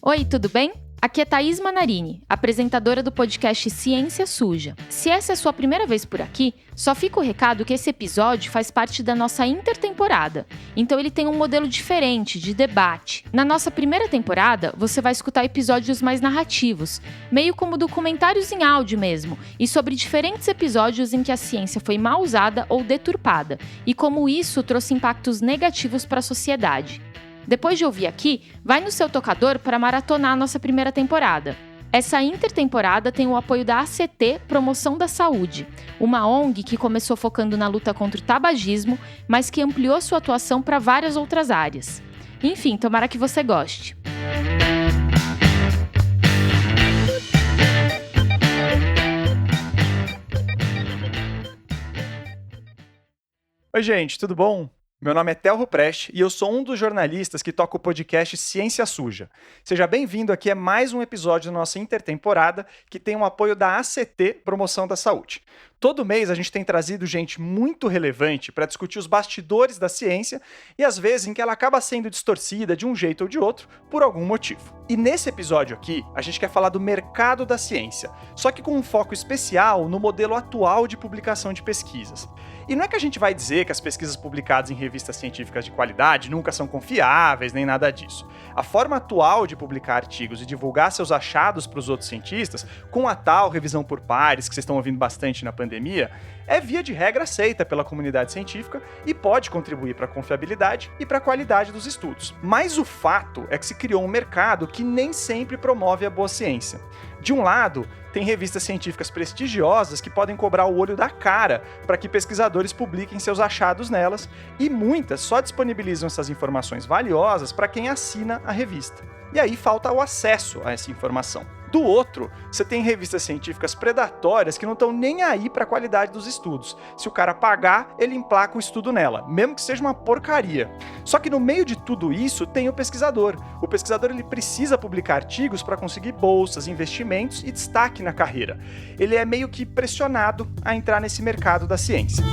Oi, tudo bem? Aqui é Thaís Manarini, apresentadora do podcast Ciência Suja. Se essa é a sua primeira vez por aqui, só fica o recado que esse episódio faz parte da nossa intertemporada. Então ele tem um modelo diferente de debate. Na nossa primeira temporada, você vai escutar episódios mais narrativos, meio como documentários em áudio mesmo, e sobre diferentes episódios em que a ciência foi mal usada ou deturpada, e como isso trouxe impactos negativos para a sociedade. Depois de ouvir aqui, vai no seu tocador para maratonar a nossa primeira temporada. Essa intertemporada tem o apoio da ACT Promoção da Saúde, uma ONG que começou focando na luta contra o tabagismo, mas que ampliou sua atuação para várias outras áreas. Enfim, tomara que você goste. Oi, gente, tudo bom? Meu nome é Telro Preste e eu sou um dos jornalistas que toca o podcast Ciência Suja. Seja bem-vindo aqui a mais um episódio da nossa intertemporada que tem o apoio da ACT Promoção da Saúde. Todo mês a gente tem trazido gente muito relevante para discutir os bastidores da ciência e às vezes em que ela acaba sendo distorcida de um jeito ou de outro por algum motivo. E nesse episódio aqui, a gente quer falar do mercado da ciência, só que com um foco especial no modelo atual de publicação de pesquisas. E não é que a gente vai dizer que as pesquisas publicadas em revistas científicas de qualidade nunca são confiáveis, nem nada disso. A forma atual de publicar artigos e divulgar seus achados para os outros cientistas, com a tal revisão por pares, que vocês estão ouvindo bastante na pandemia, é via de regra aceita pela comunidade científica e pode contribuir para a confiabilidade e para a qualidade dos estudos. Mas o fato é que se criou um mercado que nem sempre promove a boa ciência. De um lado, tem revistas científicas prestigiosas que podem cobrar o olho da cara para que pesquisadores publiquem seus achados nelas, e muitas só disponibilizam essas informações valiosas para quem assina a revista. E aí falta o acesso a essa informação. Do outro, você tem revistas científicas predatórias que não estão nem aí para a qualidade dos estudos. Se o cara pagar, ele emplaca o estudo nela, mesmo que seja uma porcaria. Só que no meio de tudo isso tem o pesquisador. O pesquisador ele precisa publicar artigos para conseguir bolsas, investimentos e destaque na carreira. Ele é meio que pressionado a entrar nesse mercado da ciência.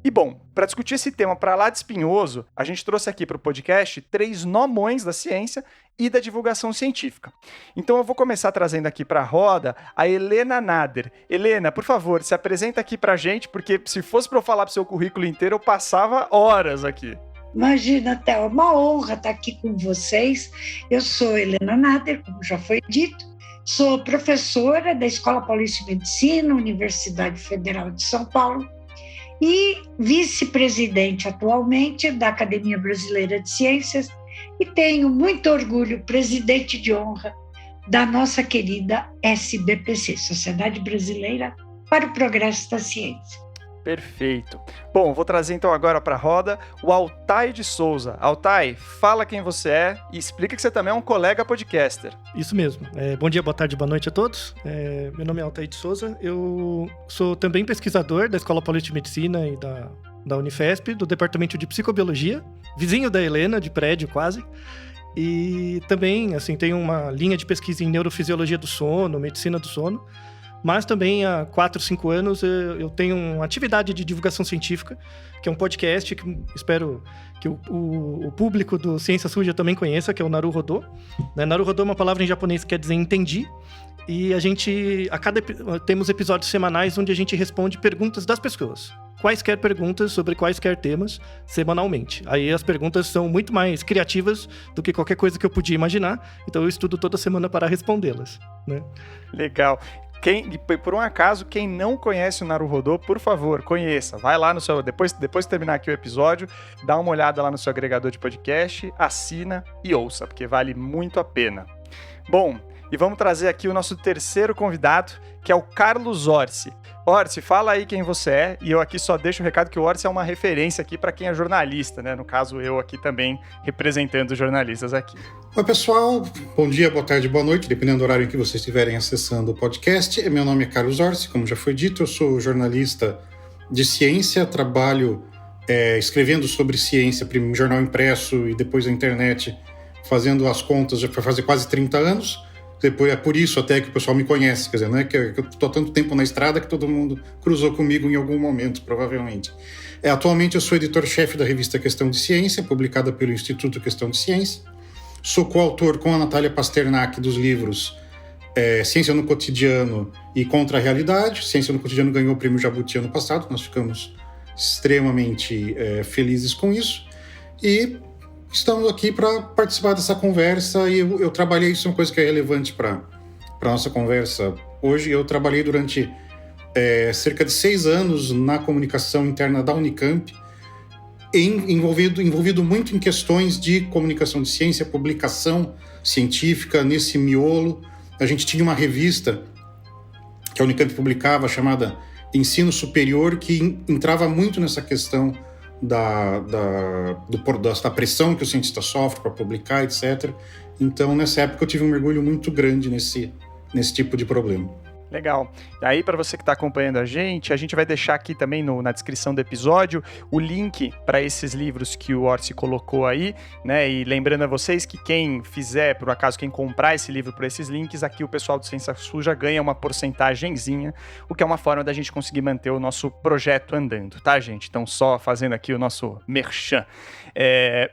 E bom, para discutir esse tema para lá de espinhoso, a gente trouxe aqui para o podcast 3 nomões da ciência e da divulgação científica. Então eu vou começar trazendo aqui para a roda a Helena Nader. Helena, por favor, se apresenta aqui para a gente, porque se fosse para eu falar para o seu currículo inteiro, eu passava horas aqui. Imagina, Theo, é uma honra estar aqui com vocês. Eu sou Helena Nader, como já foi dito, sou professora da Escola Paulista de Medicina, Universidade Federal de São Paulo, e vice-presidente atualmente da Academia Brasileira de Ciências, e tenho muito orgulho, presidente de honra da nossa querida SBPC, Sociedade Brasileira para o Progresso da Ciência. Perfeito. Bom, vou trazer então agora para a roda o Altai de Souza. Altai, fala quem você é e explica que você também é um colega podcaster. Isso mesmo. Bom dia, boa tarde, boa noite a todos. Meu nome é Altai de Souza. Eu sou também pesquisador da Escola Paulista de Medicina e da Unifesp, do Departamento de Psicobiologia, vizinho da Helena, de prédio quase. E também, assim, tenho uma linha de pesquisa em neurofisiologia do sono, medicina do sono. Mas também há 4, 5 anos eu tenho uma atividade de divulgação científica, que é um podcast que espero que o público do Ciência Suja também conheça, que é o Naruhodô. Naruhodô é uma palavra em japonês que quer dizer entendi. E temos episódios semanais onde a gente responde perguntas das pessoas. Quaisquer perguntas sobre quaisquer temas, semanalmente. Aí as perguntas são muito mais criativas do que qualquer coisa que eu podia imaginar. Então eu estudo toda semana para respondê-las, né? Legal. Por um acaso, quem não conhece o Naruhodô, por favor, conheça. Vai lá no seu... Depois de terminar aqui o episódio, dá uma olhada lá no seu agregador de podcast, assina e ouça, porque vale muito a pena. Bom, e vamos trazer aqui o nosso terceiro convidado, que é o Carlos Orsi. Orsi, fala aí quem você é, e eu aqui só deixo o recado que o Orsi é uma referência aqui para quem é jornalista, né? No caso, eu aqui também representando os jornalistas aqui. Oi, pessoal. Bom dia, boa tarde, boa noite, dependendo do horário em que vocês estiverem acessando o podcast. Meu nome é Carlos Orsi, como já foi dito, eu sou jornalista de ciência, trabalho escrevendo sobre ciência, primeiro jornal impresso e depois na internet, fazendo as contas, já vai fazer quase 30 anos. Depois, é por isso até que o pessoal me conhece, quer dizer, não é que eu estou há tanto tempo na estrada que todo mundo cruzou comigo em algum momento, provavelmente. Atualmente eu sou editor-chefe da revista Questão de Ciência, publicada pelo Instituto Questão de Ciência. Sou coautor com a Natália Pasternak dos livros Ciência no Cotidiano e Contra a Realidade. Ciência no Cotidiano ganhou o Prêmio Jabuti ano passado, nós ficamos extremamente felizes com isso. E estamos aqui para participar dessa conversa e eu trabalhei, isso é uma coisa que é relevante para a nossa conversa hoje. Eu trabalhei durante cerca de 6 anos na comunicação interna da Unicamp, envolvido muito em questões de comunicação de ciência, publicação científica, nesse miolo. A gente tinha uma revista que a Unicamp publicava chamada Ensino Superior, que entrava muito nessa questão da pressão que o cientista sofre para publicar, etc. Então, nessa época, eu tive um mergulho muito grande nesse tipo de problema. Legal. E aí, para você que está acompanhando a gente vai deixar aqui também na descrição do episódio o link para esses livros que o Orsi colocou aí, né? E lembrando a vocês que quem fizer, por acaso, quem comprar esse livro por esses links, aqui o pessoal do Ciência Suja ganha uma porcentagenzinha, o que é uma forma da gente conseguir manter o nosso projeto andando, tá, gente? Então, só fazendo aqui o nosso merchan.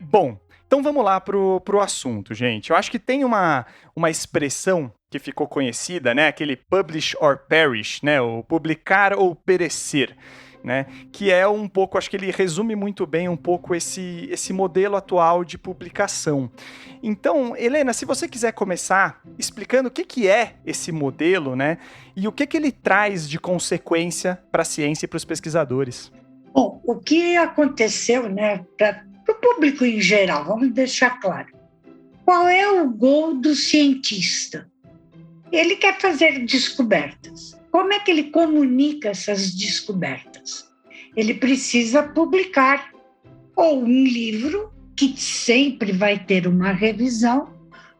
Bom, então vamos lá pro assunto, gente. Eu acho que tem uma expressão que ficou conhecida, né? Aquele publish or perish, né? O publicar ou perecer, né? Que é um pouco, acho que ele resume muito bem um pouco esse modelo atual de publicação. Então, Helena, se você quiser começar explicando o que é esse modelo, né? E o que ele traz de consequência para a ciência e para os pesquisadores. Bom, o que aconteceu, né? Para o público em geral, vamos deixar claro. Qual é o gol do cientista? Ele quer fazer descobertas. Como é que ele comunica essas descobertas? Ele precisa publicar ou um livro, que sempre vai ter uma revisão,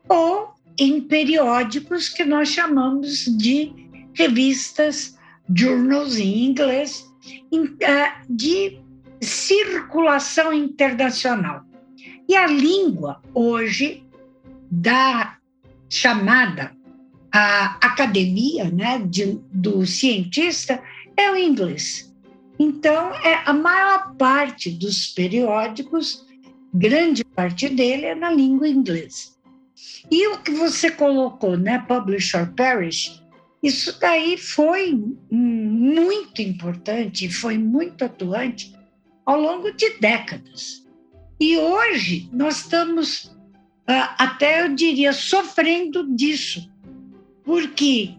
ou em periódicos que nós chamamos de revistas, journals em inglês, de circulação internacional. E a língua, hoje, da chamada a academia, né, do cientista, é o inglês. Então, a maior parte dos periódicos, grande parte dele é na língua inglesa. E o que você colocou, né, publish or perish, isso daí foi muito importante, foi muito atuante ao longo de décadas. E hoje nós estamos, até eu diria, sofrendo disso, porque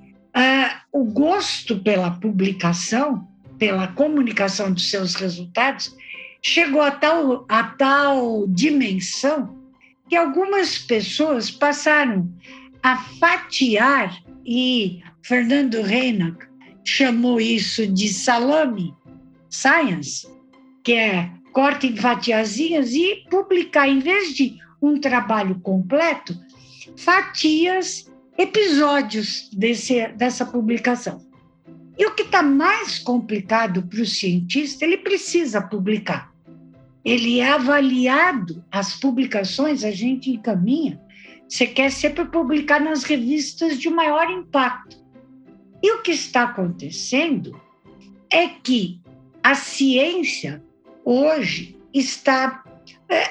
o gosto pela publicação, pela comunicação dos seus resultados, chegou a tal dimensão que algumas pessoas passaram a fatiar, e Fernando Reinach chamou isso de salami science, que é corta em fatiazinhas e publicar, em vez de um trabalho completo, fatias, episódios dessa publicação. E o que está mais complicado para o cientista, ele precisa publicar. Ele é avaliado, as publicações a gente encaminha, você quer sempre publicar nas revistas de maior impacto. E o que está acontecendo é que a ciência hoje está,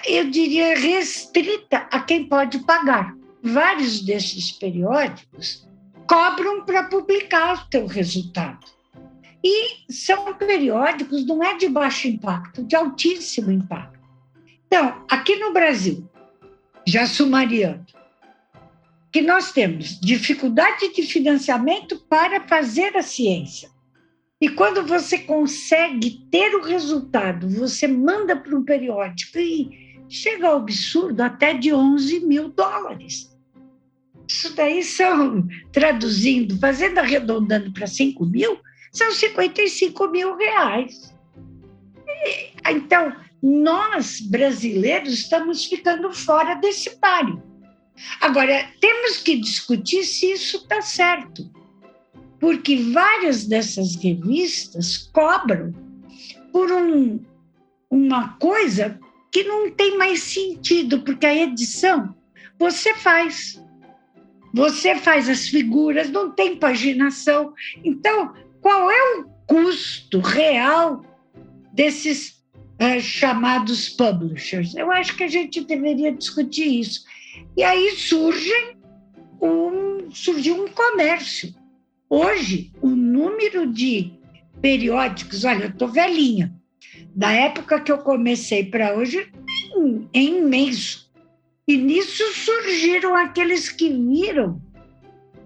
eu diria, restrita a quem pode pagar. Vários desses periódicos cobram para publicar o teu resultado. E são periódicos, não é de baixo impacto, de altíssimo impacto. Então, aqui no Brasil, já sumariando, que nós temos dificuldade de financiamento para fazer a ciência. E quando você consegue ter o resultado, você manda para um periódico e chega ao absurdo até de $11 mil. Isso daí são, traduzindo, fazendo arredondando para 5 mil, são R$55 mil. Então, nós, brasileiros, estamos ficando fora desse páreo. Agora, temos que discutir se isso está certo, porque várias dessas revistas cobram por uma coisa que não tem mais sentido, porque a edição você faz. você faz as figuras, não tem paginação. Então, qual é o custo real desses chamados publishers? Eu acho que a gente deveria discutir isso. E aí surgiu um comércio. Hoje, o número de periódicos, olha, eu estou velhinha, da época que eu comecei para hoje, é imenso. E nisso surgiram aqueles que viram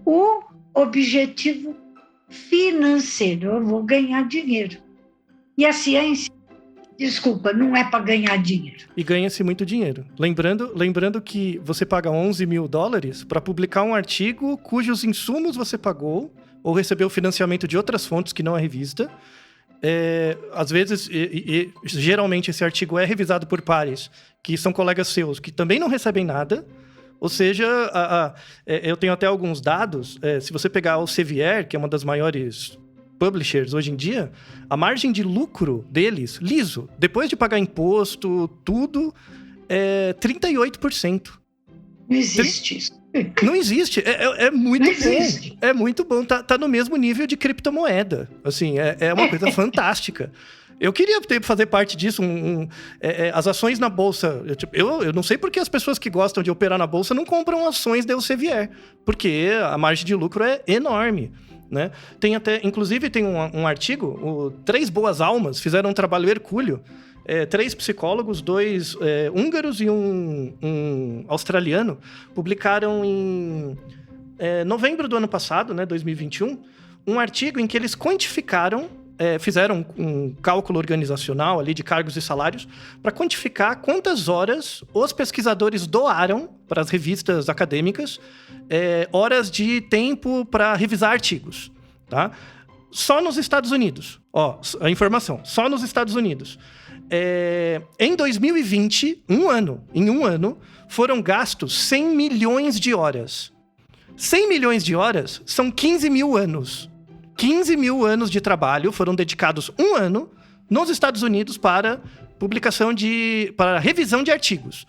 o objetivo financeiro. Eu vou ganhar dinheiro. E a ciência, desculpa, não é para ganhar dinheiro. E ganha-se muito dinheiro. Lembrando que você paga $11 mil para publicar um artigo cujos insumos você pagou ou recebeu financiamento de outras fontes que não a revista. Às vezes, geralmente, esse artigo é revisado por pares que são colegas seus, que também não recebem nada. Ou seja, eu tenho até alguns dados. Se você pegar o Elsevier, que é uma das maiores publishers hoje em dia, a margem de lucro deles, liso, depois de pagar imposto, tudo, é 38%. Não existe isso. Não existe. É muito não bom. Existe. É muito bom. Tá no mesmo nível de criptomoeda. Assim, é uma coisa fantástica. Eu queria fazer parte disso. As ações na bolsa. Eu não sei por que as pessoas que gostam de operar na bolsa não compram ações da Elsevier. Porque a margem de lucro é enorme. Né? Inclusive, tem um artigo, 3 boas almas fizeram um trabalho hercúleo. 3 psicólogos, 2 húngaros e um australiano, publicaram em novembro do ano passado, né, 2021, um artigo em que eles quantificaram, fizeram um cálculo organizacional ali de cargos e salários para quantificar quantas horas os pesquisadores doaram para as revistas acadêmicas, horas de tempo para revisar artigos, tá? Só nos Estados Unidos. Ó, a informação, só nos Estados Unidos. Em 2020, em um ano, foram gastos 100 milhões de horas. 100 milhões de horas são 15 mil anos. 15 mil anos de trabalho foram dedicados um ano nos Estados Unidos para para revisão de artigos.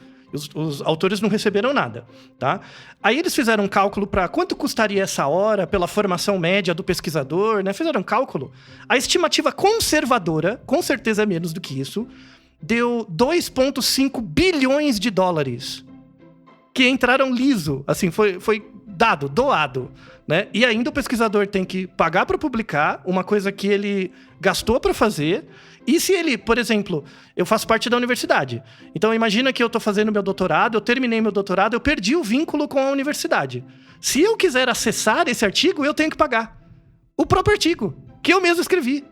Os autores não receberam nada, tá? Aí eles fizeram um cálculo para quanto custaria essa hora pela formação média do pesquisador, né? Fizeram um cálculo. A estimativa conservadora, com certeza é menos do que isso, deu 2,5 bilhões de dólares que entraram liso, assim, foi doado, né? E ainda o pesquisador tem que pagar para publicar uma coisa que ele gastou para fazer. E se ele, por exemplo, eu faço parte da universidade. Então, imagina que eu estou fazendo meu doutorado, eu terminei meu doutorado, eu perdi o vínculo com a universidade. Se eu quiser acessar esse artigo, eu tenho que pagar. O próprio artigo, que eu mesmo escrevi.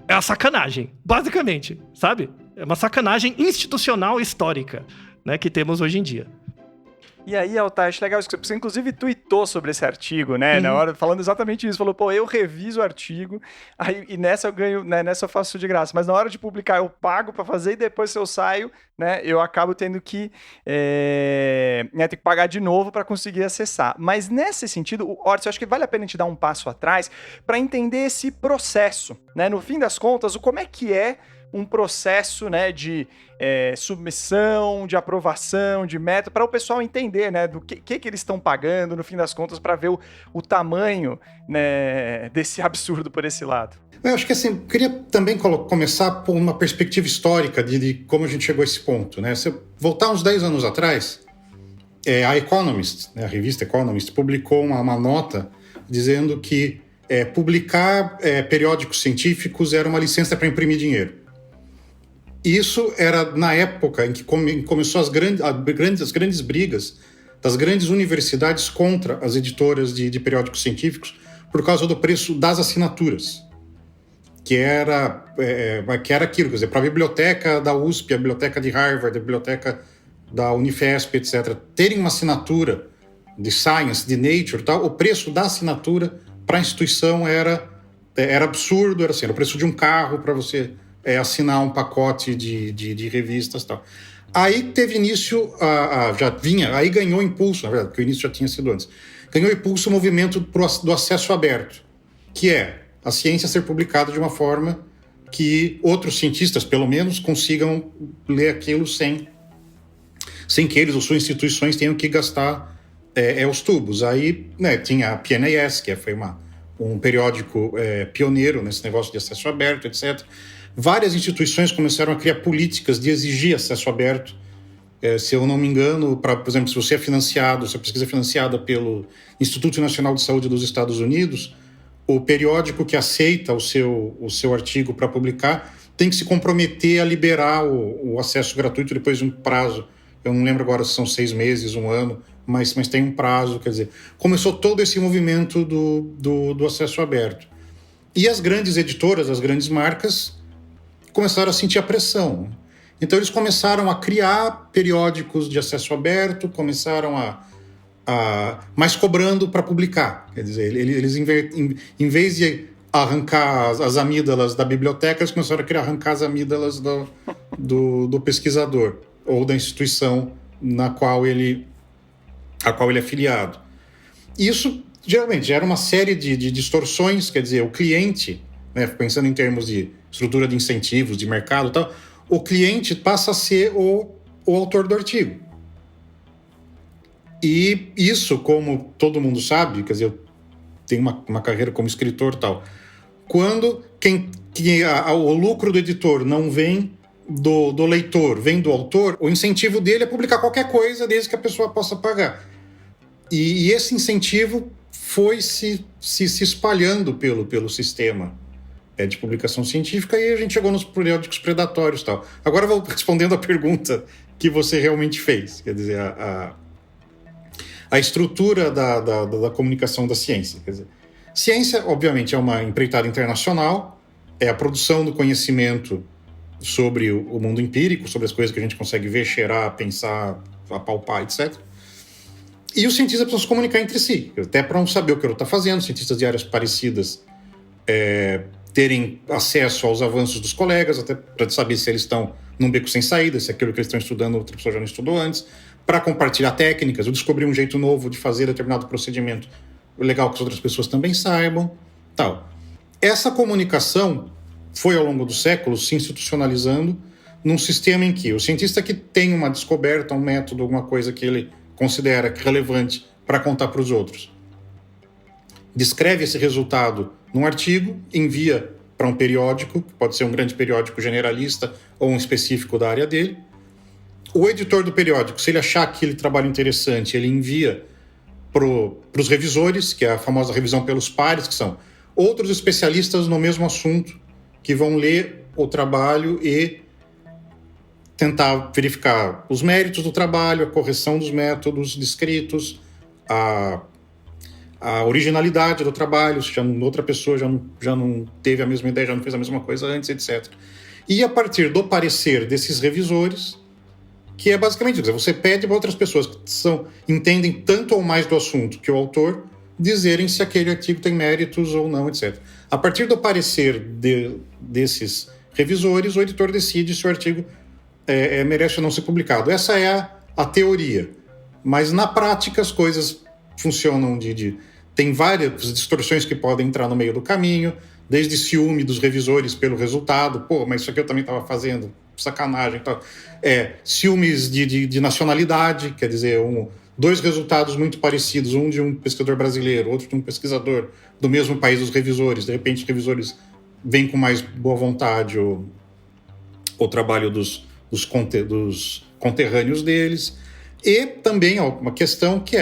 É uma sacanagem, basicamente, sabe? É uma sacanagem institucional histórica, né, que temos hoje em dia. E aí, Altair, acho legal isso que você inclusive tweetou sobre esse artigo, né? Na hora, falando exatamente isso. Falou, eu reviso o artigo, aí, e nessa eu ganho, né? Nessa eu faço de graça. Mas na hora de publicar, eu pago para fazer e depois, se eu saio, né? Eu acabo tendo que, ter que pagar de novo para conseguir acessar. Mas nesse sentido, Ortiz, eu acho que vale a pena a gente dar um passo atrás para entender esse processo, né? No fim das contas, como é que é um processo, né, de submissão, de aprovação, de meta, para o pessoal entender, né, do que eles estão pagando, no fim das contas, para ver o tamanho, né, desse absurdo por esse lado. Eu acho que assim, eu queria também começar por uma perspectiva histórica de como a gente chegou a esse ponto, né? Se eu voltar uns 10 anos atrás, a Economist, né, a revista Economist, publicou uma nota dizendo que publicar periódicos científicos era uma licença para imprimir dinheiro. Isso era na época em que começou as grandes brigas das grandes universidades contra as editoras de periódicos científicos por causa do preço das assinaturas, que era aquilo, quer dizer, para a biblioteca da USP, a biblioteca de Harvard, a biblioteca da Unifesp, etc., terem uma assinatura de Science, de Nature, tal, o preço da assinatura para a instituição era absurdo, era o preço de um carro para você assinar um pacote de revistas e tal. Aí teve início, aí ganhou impulso, na verdade, porque o início já tinha sido antes, ganhou impulso o movimento do acesso aberto, que é a ciência ser publicada de uma forma que outros cientistas, pelo menos, consigam ler aquilo sem que eles ou suas instituições tenham que gastar os tubos. Aí, né, tinha a PNAS, que foi um periódico pioneiro nesse negócio de acesso aberto, etc. Várias instituições começaram a criar políticas de exigir acesso aberto. Se eu não me engano, por exemplo, se você é financiado, se a pesquisa é financiada pelo Instituto Nacional de Saúde dos Estados Unidos, o periódico que aceita o seu artigo para publicar tem que se comprometer a liberar o acesso gratuito depois de um prazo. Eu não lembro agora se são 6 meses, 1 ano, mas tem um prazo. Quer dizer, começou todo esse movimento do acesso aberto. E as grandes editoras, as grandes marcas, começaram a sentir a pressão. Então, eles começaram a criar periódicos de acesso aberto, começaram mas cobrando para publicar. Quer dizer, eles em vez de arrancar as amígdalas da biblioteca, eles começaram a arrancar as amígdalas do pesquisador ou da instituição a qual ele é afiliado. Isso, geralmente, gera uma série de distorções. Quer dizer, o cliente, né, pensando em termos de estrutura de incentivos, de mercado e tal, o cliente passa a ser o autor do artigo. E isso, como todo mundo sabe, quer dizer, eu tenho uma carreira como escritor e tal, quando o lucro do editor não vem do leitor, vem do autor, o incentivo dele é publicar qualquer coisa desde que a pessoa possa pagar. E esse incentivo foi se espalhando pelo sistema de publicação científica, e a gente chegou nos periódicos predatórios e tal. Agora vou respondendo a pergunta que você realmente fez. Quer dizer, a estrutura da comunicação da ciência. Quer dizer, ciência, obviamente, é uma empreitada internacional, é a produção do conhecimento sobre o mundo empírico, sobre as coisas que a gente consegue ver, cheirar, pensar, apalpar, etc. E os cientistas precisam se comunicar entre si, até para saber o que o outro está fazendo, cientistas de áreas parecidas terem acesso aos avanços dos colegas, até para saber se eles estão num beco sem saída, se aquilo que eles estão estudando outra pessoa já não estudou antes, para compartilhar técnicas, ou descobrir um jeito novo de fazer determinado procedimento legal que as outras pessoas também saibam, tal. Essa comunicação foi, ao longo dos séculos, se institucionalizando num sistema em que o cientista que tem uma descoberta, um método, alguma coisa que ele considera relevante para contar para os outros, descreve esse resultado num artigo, envia para um periódico, que pode ser um grande periódico generalista ou um específico da área dele. O editor do periódico, se ele achar aquele trabalho interessante, ele envia para os revisores, que é a famosa revisão pelos pares, que são outros especialistas no mesmo assunto, que vão ler o trabalho e tentar verificar os méritos do trabalho, a correção dos métodos descritos, a originalidade do trabalho, se outra pessoa já não teve a mesma ideia, já não fez a mesma coisa antes, etc. E a partir do parecer desses revisores, que é basicamente isso, você pede para outras pessoas que entendem tanto ou mais do assunto que o autor, dizerem se aquele artigo tem méritos ou não, etc. A partir do parecer desses revisores, o editor decide se o artigo merece ou não ser publicado. Essa é a teoria. Mas na prática as coisas funcionam tem várias distorções que podem entrar no meio do caminho, desde ciúme dos revisores pelo resultado, mas isso aqui eu também estava fazendo, sacanagem, tal. Ciúmes de nacionalidade, quer dizer, 2 resultados muito parecidos, um de um pesquisador brasileiro, outro de um pesquisador do mesmo país dos revisores, de repente os revisores veem com mais boa vontade o trabalho dos conterrâneos deles. E também uma questão que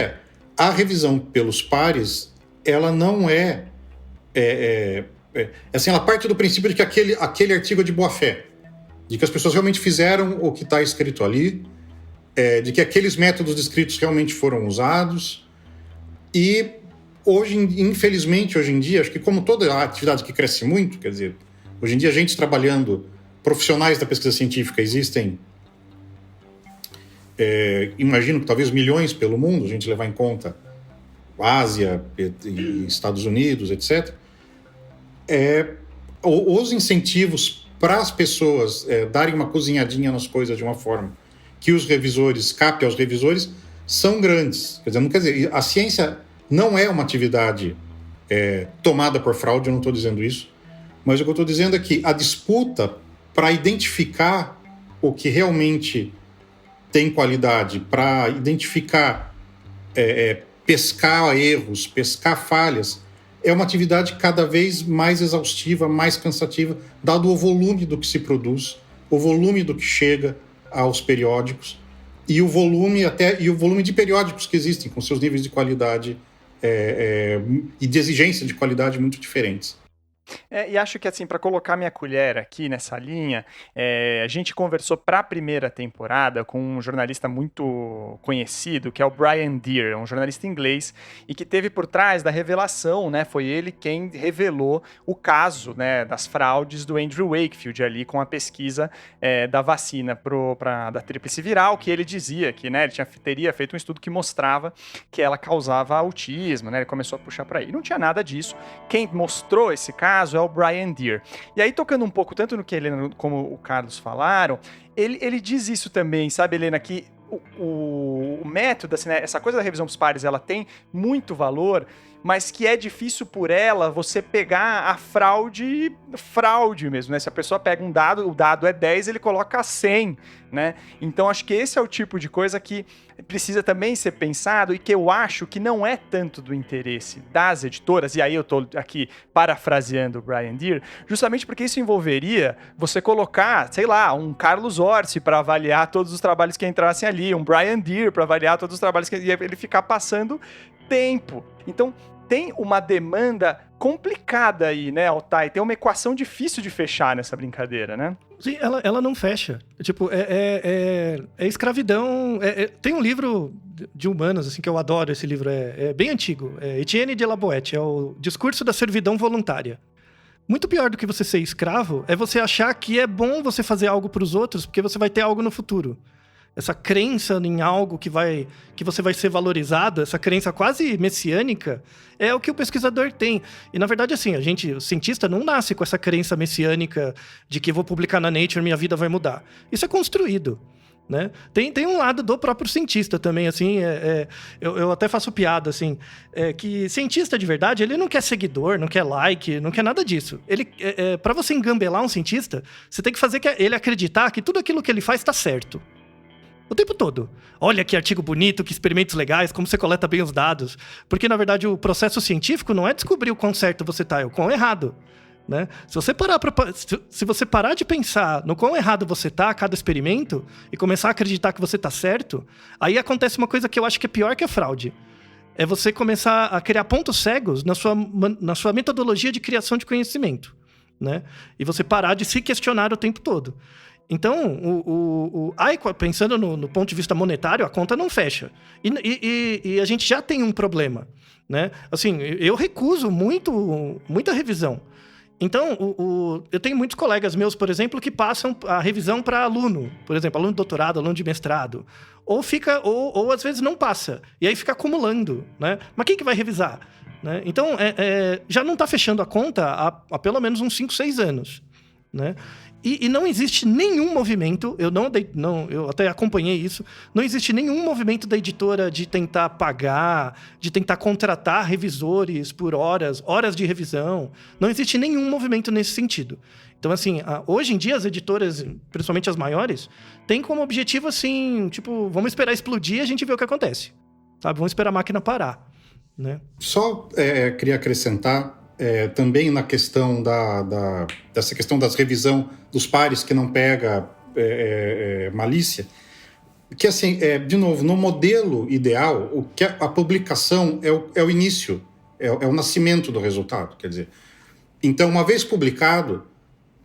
a revisão pelos pares, ela não assim, ela parte do princípio de que aquele artigo é de boa-fé, de que as pessoas realmente fizeram o que está escrito ali, de que aqueles métodos descritos realmente foram usados. E infelizmente, hoje em dia, acho que como toda a atividade que cresce muito, quer dizer, hoje em dia, gente trabalhando, profissionais da pesquisa científica existem, imagino que talvez milhões pelo mundo, a gente levar em conta Ásia e Estados Unidos, etc. Os incentivos para as pessoas darem uma cozinhadinha nas coisas de uma forma que os revisores, cabe aos revisores, são grandes. Quer dizer, a ciência não é uma atividade tomada por fraude, eu não estou dizendo isso, mas o que eu estou dizendo é que a disputa para identificar o que realmente tem qualidade, para identificar pescar erros, pescar falhas, é uma atividade cada vez mais exaustiva, mais cansativa, dado o volume do que se produz, o volume do que chega aos periódicos e o volume de periódicos que existem, com seus níveis de qualidade e de exigência de qualidade muito diferentes. E acho que, assim, para colocar minha colher aqui nessa linha, a gente conversou para a primeira temporada com um jornalista muito conhecido, que é o Brian Deer, um jornalista inglês, e que teve por trás da revelação, né? Foi ele quem revelou o caso, né, das fraudes do Andrew Wakefield ali com a pesquisa da vacina da tríplice viral, que ele dizia que, né, ele teria feito um estudo que mostrava que ela causava autismo, né? Ele começou a puxar para aí. E não tinha nada disso. Quem mostrou esse caso é o Brian Deer. E aí, tocando um pouco, tanto no que a Helena como o Carlos falaram, ele diz isso também, sabe, Helena, que o método, assim, né, essa coisa da revisão dos pares, ela tem muito valor, mas que é difícil por ela você pegar a fraude mesmo, né? Se a pessoa pega um dado, o dado é 10, ele coloca 100, né? Então, acho que esse é o tipo de coisa que precisa também ser pensado e que eu acho que não é tanto do interesse das editoras, e aí eu tô aqui parafraseando o Brian Deer, justamente porque isso envolveria você colocar, sei lá, um Carlos Orsi para avaliar todos os trabalhos que entrassem ali, um Brian Deer para avaliar todos os trabalhos que ele ficar passando tempo. Então, tem uma demanda complicada aí, né, Altai? Tem uma equação difícil de fechar nessa brincadeira, né? Sim, ela não fecha. Tipo, é escravidão. Tem um livro de humanos, assim, que eu adoro esse livro. É bem antigo. É Etienne de la Boétie. É o Discurso da Servidão Voluntária. Muito pior do que você ser escravo é você achar que é bom você fazer algo para os outros porque você vai ter algo no futuro. Essa crença em algo que você vai ser valorizado, essa crença quase messiânica, é o que o pesquisador tem. E, na verdade, assim, o cientista não nasce com essa crença messiânica de que vou publicar na Nature, minha vida vai mudar. Isso é construído, né? Tem um lado do próprio cientista também, assim, eu até faço piada, assim, que cientista de verdade, ele não quer seguidor, não quer like, não quer nada disso. Para você engambelar um cientista, você tem que fazer ele acreditar que tudo aquilo que ele faz está certo. O tempo todo. Olha que artigo bonito, que experimentos legais, como você coleta bem os dados. Porque, na verdade, o processo científico não é descobrir o quão certo você está, é o quão errado. Né? Se você parar de pensar no quão errado você está a cada experimento e começar a acreditar que você está certo, aí acontece uma coisa que eu acho que é pior que a fraude. É você começar a criar pontos cegos na sua metodologia de criação de conhecimento. Né? E você parar de se questionar o tempo todo. Então, pensando no ponto de vista monetário, a conta não fecha. E a gente já tem um problema, né? Assim, eu recuso muita revisão. Então, eu tenho muitos colegas meus, por exemplo, que passam a revisão para aluno. Por exemplo, aluno de doutorado, aluno de mestrado. Ou às vezes não passa. E aí fica acumulando, né? Mas quem que vai revisar? Né? Então, já não está fechando a conta há pelo menos uns 5, 6 anos, né? E não existe nenhum movimento, eu até acompanhei isso, não existe nenhum movimento da editora de tentar pagar, de tentar contratar revisores por horas de revisão. Não existe nenhum movimento nesse sentido. Então, assim, hoje em dia as editoras, principalmente as maiores, têm como objetivo, assim, tipo, vamos esperar explodir e a gente vê o que acontece. Sabe? Vamos esperar a máquina parar. Né? Só queria acrescentar... também na questão dessa questão das revisão dos pares que não pega malícia, que assim, de novo, no modelo ideal, a publicação é o início, é o nascimento do resultado, quer dizer. Então, uma vez publicado,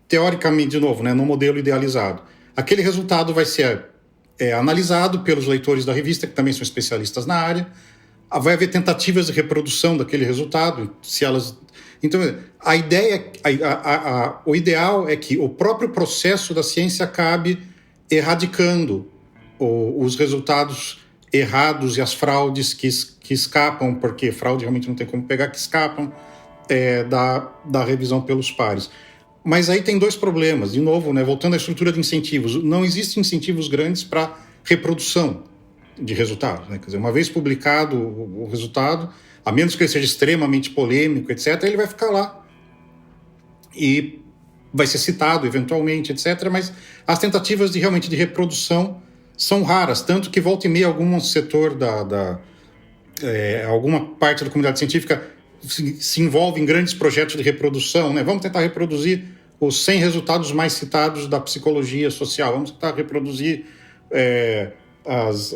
teoricamente, de novo, né, no modelo idealizado, aquele resultado vai ser analisado pelos leitores da revista, que também são especialistas na área, vai haver tentativas de reprodução daquele resultado, se elas... Então, a ideia, o ideal é que o próprio processo da ciência acabe erradicando os resultados errados e as fraudes que escapam, porque fraude realmente não tem como pegar, que escapam da revisão pelos pares. Mas aí tem 2 problemas. De novo, né, voltando à estrutura de incentivos, não existem incentivos grandes para reprodução de resultados. Né? Quer dizer, uma vez publicado o resultado, a menos que ele seja extremamente polêmico, etc., ele vai ficar lá e vai ser citado eventualmente, etc., mas as tentativas realmente de reprodução são raras, tanto que volta e meia algum setor alguma parte da comunidade científica se envolve em grandes projetos de reprodução, né? Vamos tentar reproduzir os 100 resultados mais citados da psicologia social, vamos tentar reproduzir as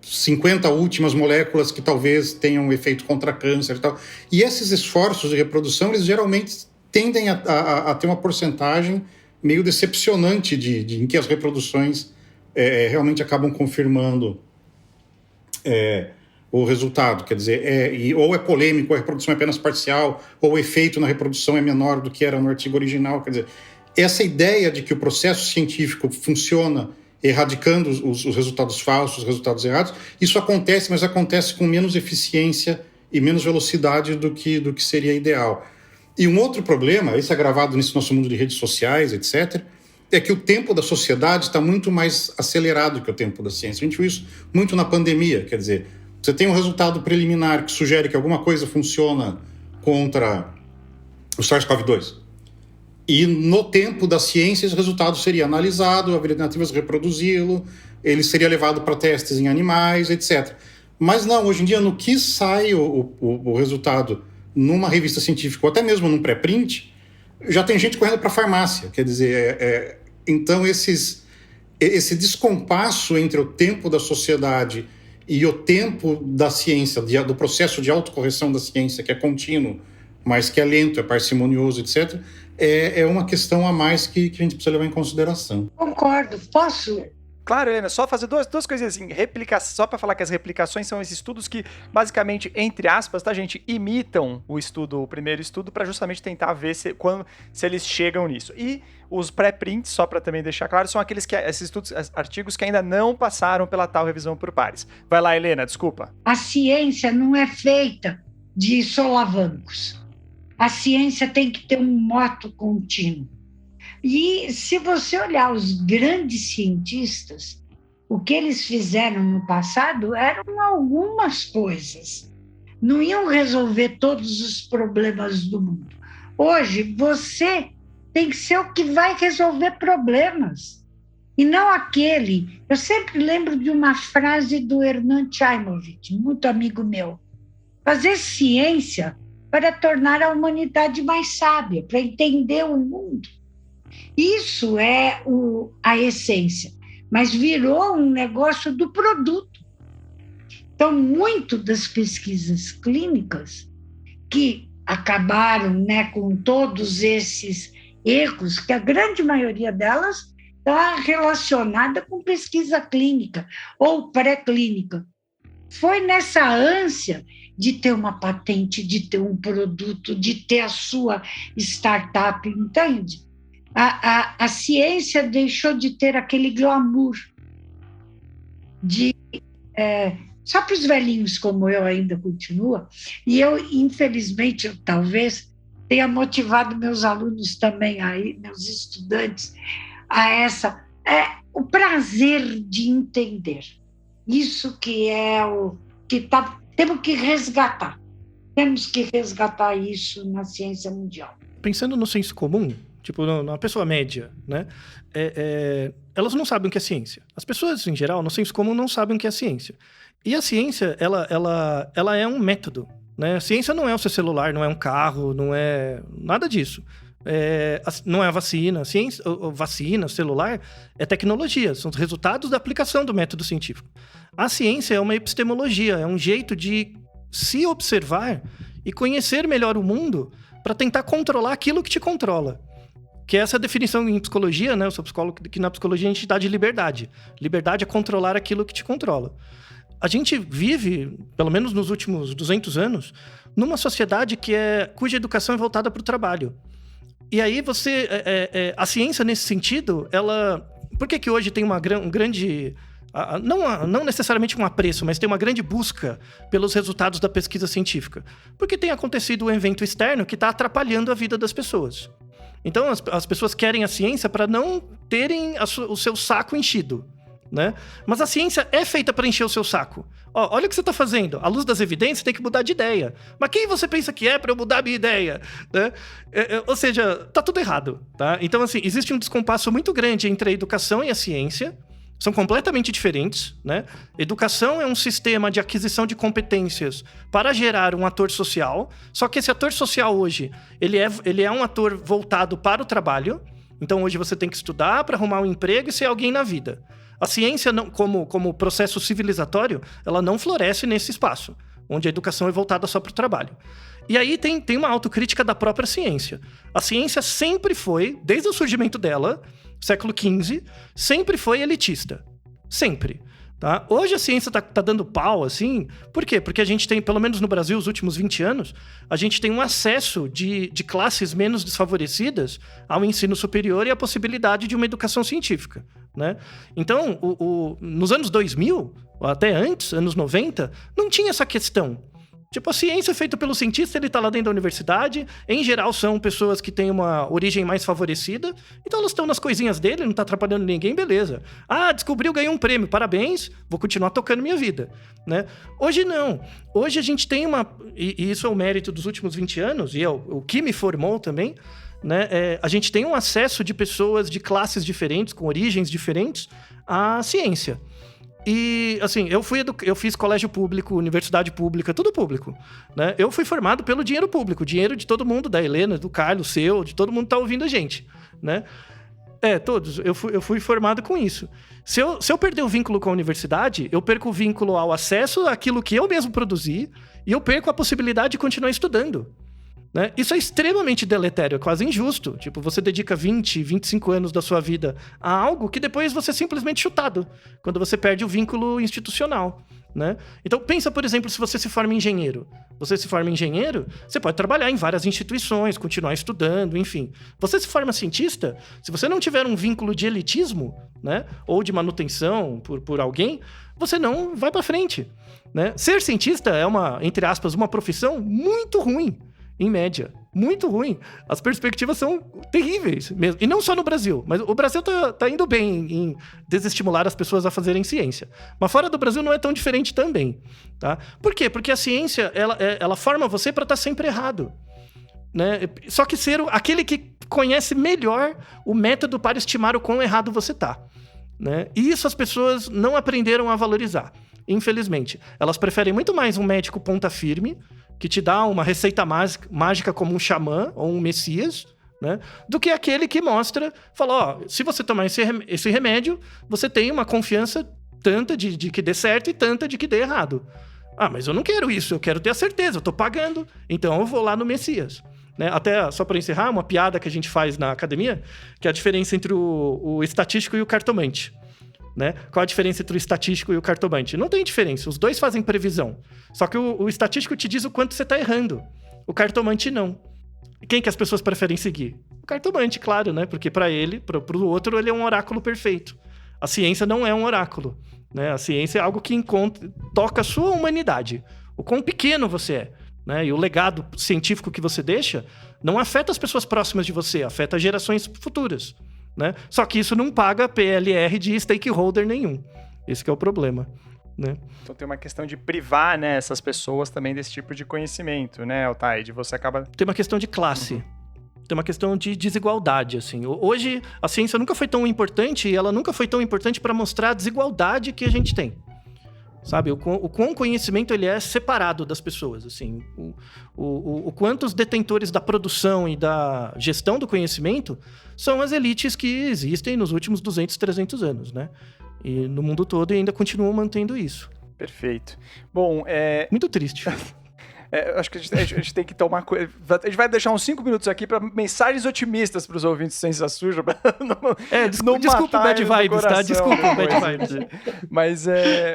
50 últimas moléculas que talvez tenham um efeito contra câncer e tal. E esses esforços de reprodução, eles geralmente tendem a ter uma porcentagem meio decepcionante em que as reproduções realmente acabam confirmando o resultado. Quer dizer, ou é polêmico, ou a reprodução é apenas parcial, ou o efeito na reprodução é menor do que era no artigo original. Quer dizer, essa ideia de que o processo científico funciona erradicando os resultados falsos, os resultados errados, isso acontece, mas acontece com menos eficiência e menos velocidade do que seria ideal. E um outro problema, esse é agravado nesse nosso mundo de redes sociais, etc., é que o tempo da sociedade está muito mais acelerado que o tempo da ciência. A gente viu isso muito na pandemia, quer dizer, você tem um resultado preliminar que sugere que alguma coisa funciona contra o SARS-CoV-2. E no tempo da ciência, esse resultado seria analisado, haveria tentativas de reproduzi-lo, ele seria levado para testes em animais, etc. Mas não, hoje em dia, no que sai o resultado numa revista científica, ou até mesmo num pré-print, já tem gente correndo para a farmácia. Quer dizer, então esse descompasso entre o tempo da sociedade e o tempo da ciência, do processo de autocorreção da ciência, que é contínuo, mas que é lento, é parcimonioso, etc., é uma questão a mais que a gente precisa levar em consideração. Concordo. Posso? Claro, Helena, só fazer duas coisinhas assim, só para falar que as replicações são esses estudos que, basicamente, entre aspas, tá, gente, imitam o primeiro estudo para justamente tentar ver se eles chegam nisso. E os pré-prints, só para também deixar claro, são esses artigos que ainda não passaram pela tal revisão por pares. Vai lá, Helena, desculpa. A ciência não é feita de solavancos. A ciência tem que ter um moto contínuo. E se você olhar os grandes cientistas, o que eles fizeram no passado eram algumas coisas. Não iam resolver todos os problemas do mundo. Hoje, você tem que ser o que vai resolver problemas, e não aquele. Eu sempre lembro de uma frase do Hernan Chaimovich, muito amigo meu. Fazer ciência para tornar a humanidade mais sábia, para entender o mundo. Isso é a essência, mas virou um negócio do produto. Então, muito das pesquisas clínicas que acabaram, né, com todos esses erros, que a grande maioria delas está relacionada com pesquisa clínica ou pré-clínica. Foi nessa ânsia de ter uma patente, de ter um produto, de ter a sua startup, entende? A ciência deixou de ter aquele glamour só para os velhinhos como eu ainda continua, e eu, infelizmente, talvez tenha motivado meus alunos também, aí, meus estudantes, o prazer de entender. Isso que é o que temos que resgatar. Temos que resgatar isso na ciência mundial. Pensando no senso comum, tipo, na pessoa média, né? Elas não sabem o que é ciência. As pessoas, em geral, no senso comum, não sabem o que é ciência. E a ciência, ela é um método, né? A ciência não é o seu celular, não é um carro, não é nada disso. Não é a vacina. Vacina, celular, é tecnologia. São os resultados da aplicação do método científico. A ciência é uma epistemologia, é um jeito de se observar e conhecer melhor o mundo para tentar controlar aquilo que te controla. Que é essa definição em psicologia, né? Eu sou psicólogo, que na psicologia a gente dá de liberdade. Liberdade é controlar aquilo que te controla. A gente vive, pelo menos nos últimos 200 anos, numa sociedade cuja educação é voltada para o trabalho. E aí a ciência, nesse sentido, por que hoje tem um grande... Não necessariamente um apreço, mas tem uma grande busca pelos resultados da pesquisa científica? Porque tem acontecido um evento externo que está atrapalhando a vida das pessoas. Então, as pessoas querem a ciência para não terem o seu saco enchido, né? Mas a ciência é feita para encher o seu saco. Olha o que você está fazendo. À luz das evidências, tem que mudar de ideia. Mas quem você pensa que é para eu mudar a minha ideia? Né? Ou seja, tá tudo errado. Tá? Então, assim, existe um descompasso muito grande entre a educação e a ciência. são completamente diferentes, né? Educação é um sistema de aquisição de competências para gerar um ator social, só que esse ator social hoje, ele é um ator voltado para o trabalho, então hoje você tem que estudar para arrumar um emprego e ser alguém na vida. A ciência, não, como processo civilizatório, ela não floresce nesse espaço, onde a educação é voltada só para o trabalho. E aí tem uma autocrítica da própria ciência. A ciência sempre foi, desde o surgimento dela, século XV, sempre foi elitista. Sempre. Tá? Hoje a ciência tá dando pau, assim. Por quê? Porque a gente tem, pelo menos no Brasil, os últimos 20 anos, a gente tem um acesso de classes menos desfavorecidas ao ensino superior e a possibilidade de uma educação científica. Né? Então, nos anos 2000, ou até antes, anos 90, não tinha essa questão. Tipo, a ciência é feita pelo cientista, ele tá lá dentro da universidade, em geral são pessoas que têm uma origem mais favorecida, então elas estão nas coisinhas dele, não tá atrapalhando ninguém, beleza. Ah, descobriu, ganhou um prêmio, parabéns, vou continuar tocando minha vida, né? Hoje não. Hoje a gente tem e isso é o mérito dos últimos 20 anos, e é o que me formou também, né? A gente tem um acesso de pessoas de classes diferentes, com origens diferentes, à ciência. E, assim, eu fiz colégio público, universidade pública, tudo público, né? Eu fui formado pelo dinheiro público, dinheiro de todo mundo, da Helena, do Carlos, seu, de todo mundo que tá ouvindo a gente, né? Todos. Eu fui formado com isso. Se eu perder o vínculo com a universidade, eu perco o vínculo ao acesso àquilo que eu mesmo produzi e eu perco a possibilidade de continuar estudando. Né? Isso é extremamente deletério, é quase injusto. Tipo, você dedica 20, 25 anos da sua vida a algo que depois você é simplesmente chutado, quando você perde o vínculo institucional. Né? Então, pensa, por exemplo, se você se forma engenheiro. Você se forma engenheiro, você pode trabalhar em várias instituições, continuar estudando, enfim. Você se forma cientista, se você não tiver um vínculo de elitismo, né, ou de manutenção por alguém, você não vai para frente. Né? Ser cientista é entre aspas, uma profissão muito ruim. Em média. Muito ruim. As perspectivas são terríveis mesmo. E não só no Brasil. Mas o Brasil tá indo bem em desestimular as pessoas a fazerem ciência. Mas fora do Brasil não é tão diferente também. Tá? Por quê? Porque a ciência, ela forma você para estar sempre errado. Né? Só que ser aquele que conhece melhor o método para estimar o quão errado você tá. Né? E isso as pessoas não aprenderam a valorizar. Infelizmente. Elas preferem muito mais um médico ponta firme, que te dá uma receita mágica como um xamã ou um messias, né? Do que aquele que fala, se você tomar esse remédio, você tem uma confiança tanta de que dê certo e tanta de que dê errado. Ah, mas eu não quero isso, eu quero ter a certeza, eu tô pagando, então eu vou lá no messias. Né? Até, só para encerrar, uma piada que a gente faz na academia, que é a diferença entre o estatístico e o cartomante. Né? Qual a diferença entre o estatístico e o cartomante? Não tem diferença, os dois fazem previsão. Só que o estatístico te diz o quanto você está errando. O cartomante não. Quem que as pessoas preferem seguir? O cartomante, claro, né? Porque para o outro, ele é um oráculo perfeito. A ciência não é um oráculo. Né? A ciência é algo que toca a sua humanidade. O quão pequeno você é. Né? E o legado científico que você deixa não afeta as pessoas próximas de você, afeta gerações futuras. Né? Só que isso não paga PLR de stakeholder nenhum. Esse que é o problema. Né? Então tem uma questão de privar, né, essas pessoas também desse tipo de conhecimento, né, Altaide? Você acaba... Tem uma questão de classe. Tem uma questão de desigualdade, assim. Hoje, a ciência nunca foi tão importante e ela nunca foi tão importante para mostrar a desigualdade que a gente tem. Sabe? O quão conhecimento ele é separado das pessoas, assim. O quanto os detentores da produção e da gestão do conhecimento são as elites que existem nos últimos 200, 300 anos, né? E no mundo todo ainda continuam mantendo isso. Perfeito. Bom, muito triste. Acho que a gente tem que tomar... A gente vai deixar uns 5 minutos aqui para mensagens otimistas para os ouvintes de Ciência Suja. Desculpa o bad vibes, tá? Desculpa o bad vibes. Mas,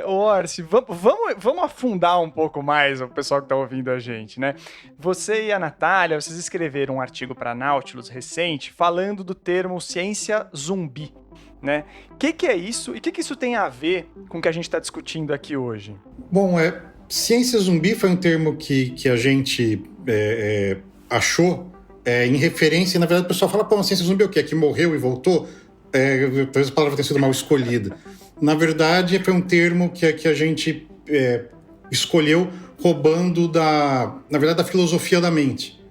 Orsi, vamos afundar um pouco mais o pessoal que está ouvindo a gente, né? Você e a Natália, vocês escreveram um artigo para Nautilus recente falando do termo ciência zumbi, né? O que é isso e o que isso tem a ver com o que a gente está discutindo aqui hoje? Bom, ciência zumbi foi um termo que a gente achou em referência, e na verdade o pessoal fala, pô, ciência zumbi é o quê? Que morreu e voltou? Talvez a palavra tenha sido mal escolhida. Na verdade, foi um termo que a gente escolheu roubando da filosofia da mente.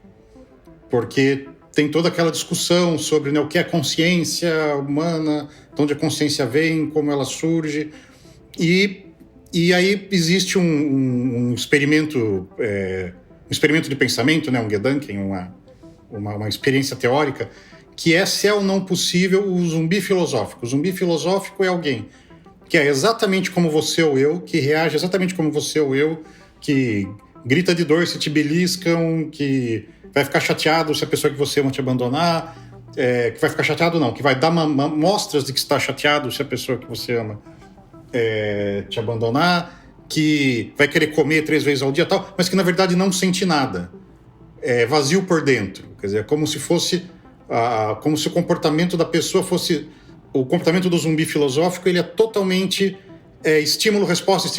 Porque tem toda aquela discussão sobre, né, o que é consciência humana, de onde a consciência vem, como ela surge. E aí existe um experimento, de pensamento, né, um Gedanken, uma experiência teórica, que é, se é ou não possível, o zumbi filosófico. O zumbi filosófico é alguém que é exatamente como você ou eu, que reage exatamente como você ou eu, que grita de dor se te beliscam, que vai ficar chateado se a pessoa que você ama te abandonar, que vai ficar chateado não, que vai dar mostras de que está chateado se a pessoa que você ama te abandonar, que vai querer comer 3 vezes ao dia e tal, mas que na verdade não sente nada. É vazio por dentro. Quer dizer, como se fosse... como se o comportamento da pessoa fosse... O comportamento do zumbi filosófico, ele é totalmente estímulo-resposta,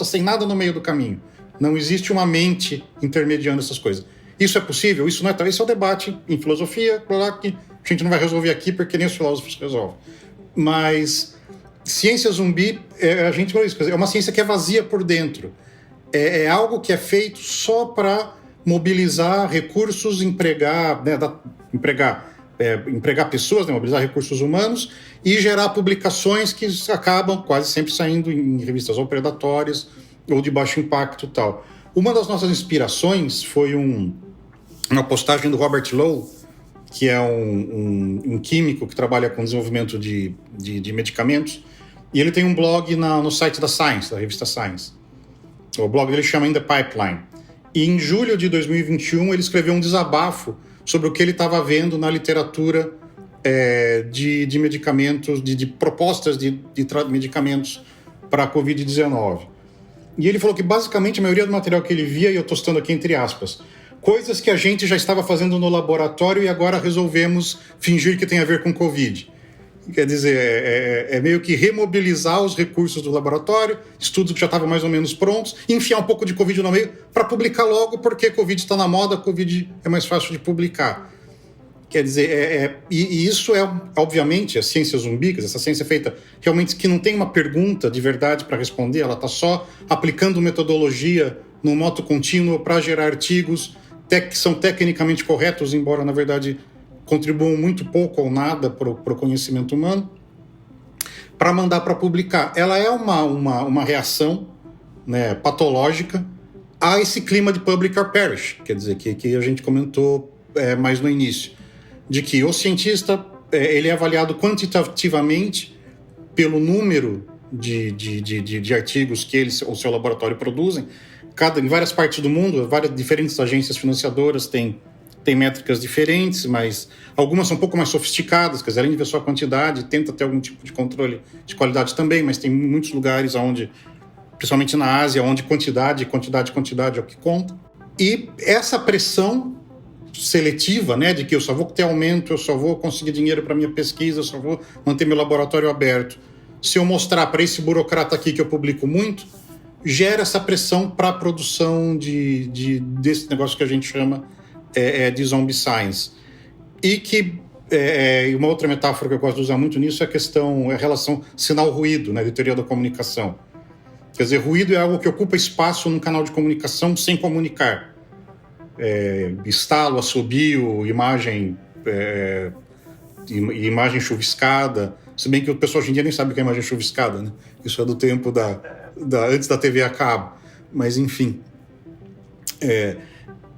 sem nada no meio do caminho. Não existe uma mente intermediando essas coisas. Isso é possível? Isso não é... Esse é o debate em filosofia, que a gente não vai resolver aqui, porque nem os filósofos resolvem. Mas ciência zumbi, a gente falou isso, quer dizer, é uma ciência que é vazia por dentro. É algo que é feito só para mobilizar recursos, empregar pessoas, né, mobilizar recursos humanos e gerar publicações que acabam quase sempre saindo em revistas ou predatórias ou de baixo impacto e tal. Uma das nossas inspirações foi uma postagem do Robert Lowe, que é um químico que trabalha com desenvolvimento de medicamentos, e ele tem um blog no site da Science, da revista Science. O blog dele chama In the Pipeline. E em julho de 2021 ele escreveu um desabafo sobre o que ele estava vendo na literatura de medicamentos, de propostas de medicamentos para a Covid-19. E ele falou que basicamente a maioria do material que ele via, e eu estou citando aqui entre aspas, coisas que a gente já estava fazendo no laboratório e agora resolvemos fingir que tem a ver com Covid. Quer dizer, é meio que remobilizar os recursos do laboratório, estudos que já estavam mais ou menos prontos, e enfiar um pouco de Covid no meio para publicar logo, porque Covid está na moda, Covid é mais fácil de publicar. Quer dizer, e isso é, obviamente, a ciência zumbi, essa ciência feita realmente que não tem uma pergunta de verdade para responder, ela está só aplicando metodologia no modo contínuo para gerar artigos que são tecnicamente corretos, embora, na verdade, contribuam muito pouco ou nada para o conhecimento humano, para mandar para publicar. Ela é uma reação, né, patológica a esse clima de public or perish, quer dizer, que a gente comentou mais no início, de que o cientista ele é avaliado quantitativamente pelo número de artigos que ele ou seu laboratório produzem. Em várias partes do mundo, várias diferentes agências financiadoras têm métricas diferentes, mas algumas são um pouco mais sofisticadas, quer dizer, além de ver só a quantidade, tenta ter algum tipo de controle de qualidade também, mas tem muitos lugares onde, principalmente na Ásia, onde quantidade é o que conta. E essa pressão seletiva, né, de que eu só vou ter aumento, eu só vou conseguir dinheiro para minha pesquisa, eu só vou manter meu laboratório aberto. Se eu mostrar para esse burocrata aqui que eu publico muito, gera essa pressão para a produção desse negócio que a gente chama de zombie science. E que uma outra metáfora que eu gosto de usar muito nisso é a relação sinal-ruído, né, de teoria da comunicação. Quer dizer, ruído é algo que ocupa espaço num canal de comunicação sem comunicar. Estalo, assobio, imagem chuviscada, se bem que o pessoal hoje em dia nem sabe o que é imagem chuviscada, né? Isso é do tempo antes da TV a cabo, mas enfim.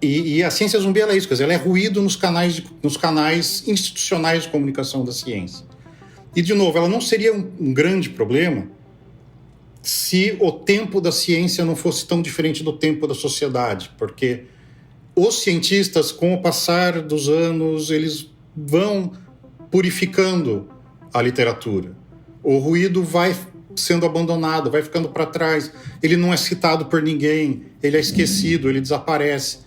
E a ciência zumbi ela é isso, quer dizer, ela é ruído nos canais institucionais de comunicação da ciência. E, de novo, ela não seria um grande problema se o tempo da ciência não fosse tão diferente do tempo da sociedade, porque os cientistas, com o passar dos anos, eles vão purificando a literatura. O ruído vai sendo abandonado, vai ficando para trás. Ele não é citado por ninguém, ele é esquecido, ele desaparece.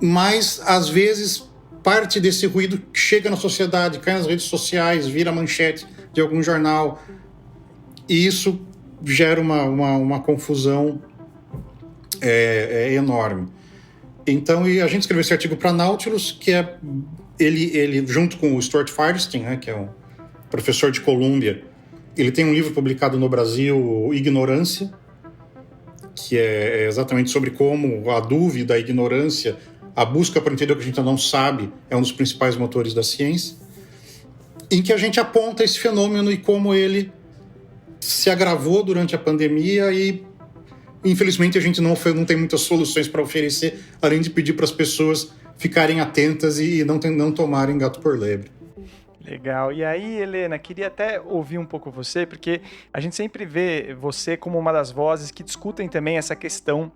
Mas, às vezes, parte desse ruído chega na sociedade, cai nas redes sociais, vira manchete de algum jornal. E isso gera uma confusão enorme. Então, a gente escreveu esse artigo para Nautilus, que é ele junto com o Stuart Firestein, né, que é um professor de Colômbia, ele tem um livro publicado no Brasil, Ignorância, que é exatamente sobre como a dúvida, a ignorância a busca por entender o que a gente ainda não sabe é um dos principais motores da ciência, em que a gente aponta esse fenômeno e como ele se agravou durante a pandemia e, infelizmente, a gente não tem muitas soluções para oferecer, além de pedir para as pessoas ficarem atentas e não tomarem gato por lebre. Legal. E aí, Helena, queria até ouvir um pouco você, porque a gente sempre vê você como uma das vozes que discutem também essa questão,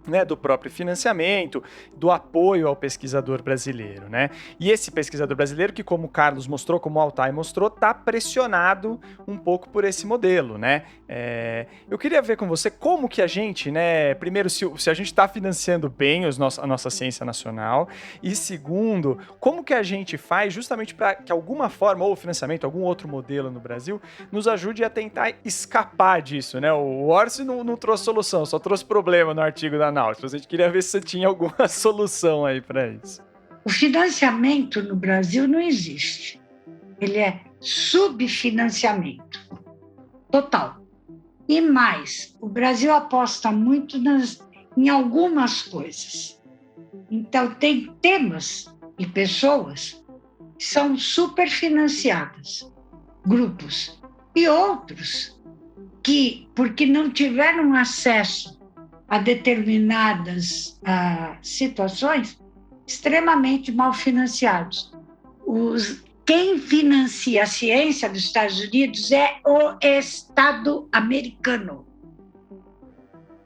né, do próprio financiamento, do apoio ao pesquisador brasileiro, né? E esse pesquisador brasileiro que, como o Carlos mostrou, como o Altai mostrou, está pressionado um pouco por esse modelo, né? Eu queria ver com você como que a gente, né, primeiro, se a gente está financiando bem a nossa ciência nacional, e segundo, como que a gente faz justamente para que alguma forma, ou financiamento, algum outro modelo no Brasil, nos ajude a tentar escapar disso, né? O Orsi não trouxe solução, só trouxe problema no artigo da Nautilus. A gente queria ver se você tinha alguma solução aí para isso. O financiamento no Brasil não existe. Ele é subfinanciamento total. E mais, o Brasil aposta muito em algumas coisas. Então, tem temas e pessoas que são superfinanciadas, grupos, e outros que, porque não tiveram acesso a determinadas situações, extremamente mal financiados. Quem financia a ciência dos Estados Unidos é o Estado americano,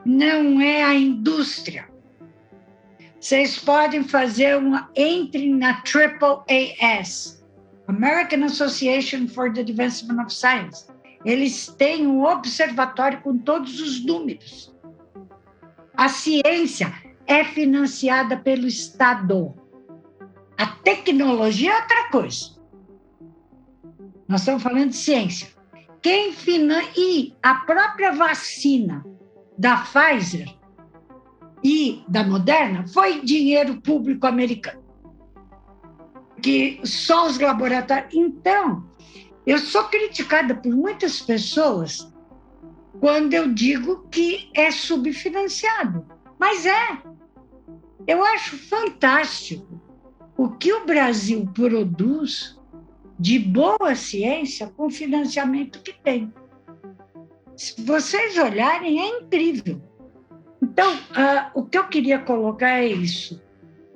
não é a indústria. Vocês podem fazer entrem na AAAS, American Association for the Advancement of Science. Eles têm um observatório com todos os números. A ciência é financiada pelo Estado. A tecnologia é outra coisa. Nós estamos falando de ciência. E a própria vacina da Pfizer e da Moderna foi dinheiro público americano. Que só os laboratórios... Então, eu sou criticada por muitas pessoas quando eu digo que é subfinanciado. Mas é. Eu acho fantástico o que o Brasil produz de boa ciência com o financiamento que tem. Se vocês olharem, é incrível. Então, o que eu queria colocar é isso.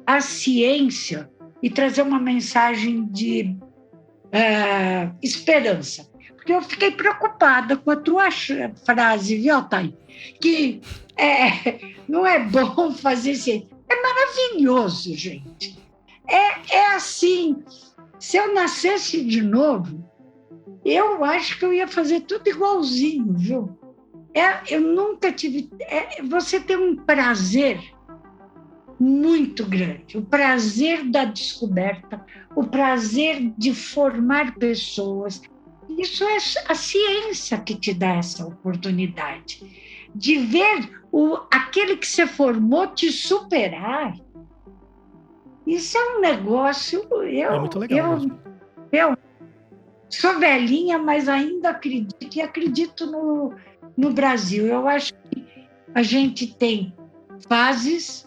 A ciência, e trazer uma mensagem de esperança. Porque eu fiquei preocupada com a tua frase, viu, Altai? Que não é bom fazer ciência. É maravilhoso, gente. É assim, se eu nascesse de novo, eu acho que eu ia fazer tudo igualzinho, viu? Eu nunca tive... você tem um prazer muito grande, o prazer da descoberta, o prazer de formar pessoas. Isso é a ciência que te dá essa oportunidade de ver aquele que você formou te superar. Isso é um negócio... É muito legal mesmo. Eu sou velhinha, mas ainda acredito, e acredito no Brasil. Eu acho que a gente tem fases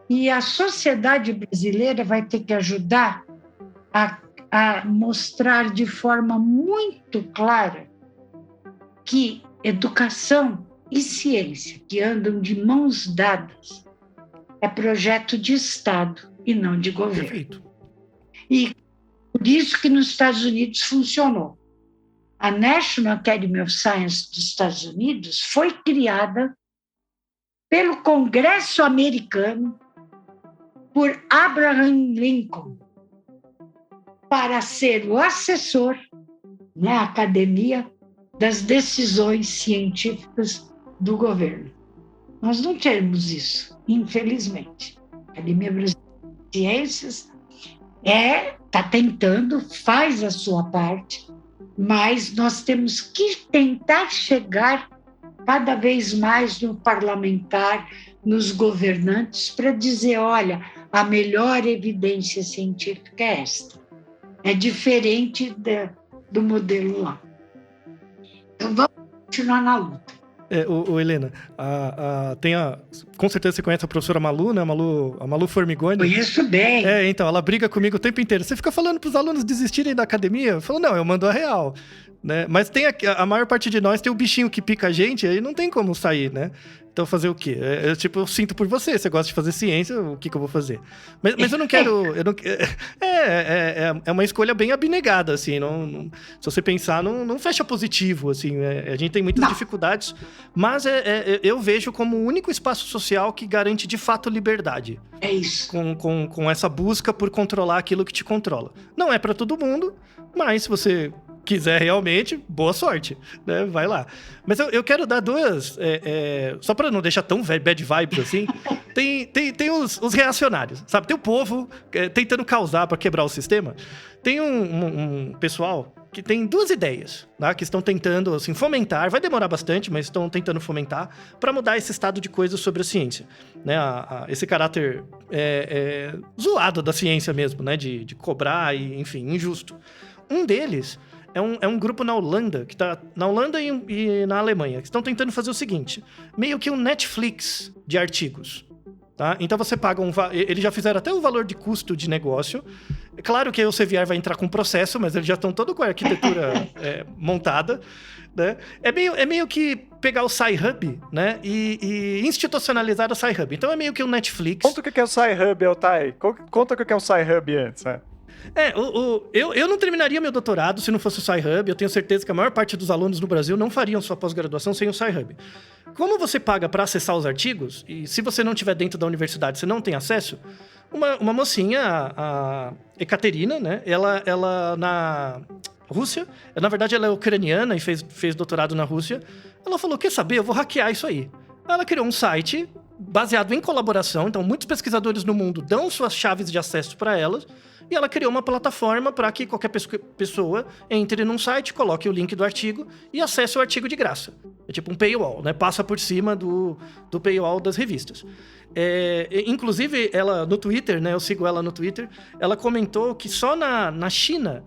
e a sociedade brasileira vai ter que ajudar a mostrar de forma muito clara que educação e ciência, que andam de mãos dadas, é projeto de Estado e não de governo. Perfeito. E por isso que nos Estados Unidos funcionou. A National Academy of Science dos Estados Unidos foi criada pelo Congresso americano por Abraham Lincoln para ser o assessor na academia das decisões científicas do governo. Nós não temos isso, infelizmente. A Academia Brasileira de Ciências está tentando, faz a sua parte, mas nós temos que tentar chegar cada vez mais no parlamentar, nos governantes, para dizer, olha, a melhor evidência científica é esta. É diferente do modelo lá. Então, vamos continuar na luta. Helena, com certeza você conhece a professora Malu, né? A Malu Formigoni. Conheço bem. Então, ela briga comigo o tempo inteiro. Você fica falando para os alunos desistirem da academia? Eu falo, não, eu mando a real. Né? Mas a maior parte de nós tem o bichinho que pica a gente, aí não tem como sair, né? Então, fazer o quê? Eu sinto por você gosta de fazer ciência, o que eu vou fazer? Mas eu não quero... É uma escolha bem abnegada, assim. Se você pensar, não fecha positivo, assim. A gente tem muitas dificuldades, mas eu vejo como o único espaço social que garante, de fato, liberdade. É isso. Com essa busca por controlar aquilo que te controla. Não é para todo mundo, mas se você quiser realmente, boa sorte, né? Vai lá. Mas eu quero dar duas... só para não deixar tão bad vibes assim, tem os reacionários, sabe? Tem o povo tentando causar para quebrar o sistema. Tem um pessoal que tem duas ideias, tá? Que estão tentando assim, fomentar, vai demorar bastante, mas estão tentando fomentar para mudar esse estado de coisas sobre a ciência, né? Esse caráter zoado da ciência mesmo, né? De cobrar e, enfim, injusto. Um deles é um grupo na Holanda, que está na Holanda e na Alemanha, que estão tentando fazer o seguinte, meio que um Netflix de artigos. Tá? Então você paga eles já fizeram até o valor de custo de negócio. É claro que a Elsevier vai entrar com processo, mas eles já estão todo com a arquitetura montada. Né? É meio que pegar o Sci-Hub, né? E institucionalizar o Sci-Hub. Então é meio que um Netflix. Conta o que é o Sci-Hub, Altai. Conta o que é o Sci-Hub antes, né? Eu não terminaria meu doutorado se não fosse o Sci-Hub. Eu tenho certeza que a maior parte dos alunos no Brasil não fariam sua pós-graduação sem o Sci-Hub. Como você paga para acessar os artigos, e se você não estiver dentro da universidade, você não tem acesso, uma mocinha, a Ekaterina, né? Ela na Rússia, na verdade ela é ucraniana e fez doutorado na Rússia, ela falou, quer saber, eu vou hackear isso aí. Ela criou um site baseado em colaboração, então muitos pesquisadores no mundo dão suas chaves de acesso para elas, e ela criou uma plataforma para que qualquer pessoa entre num site, coloque o link do artigo e acesse o artigo de graça. É tipo um paywall, né? Passa por cima do paywall das revistas. Inclusive, ela no Twitter, né? Eu sigo ela no Twitter, ela comentou que só na China,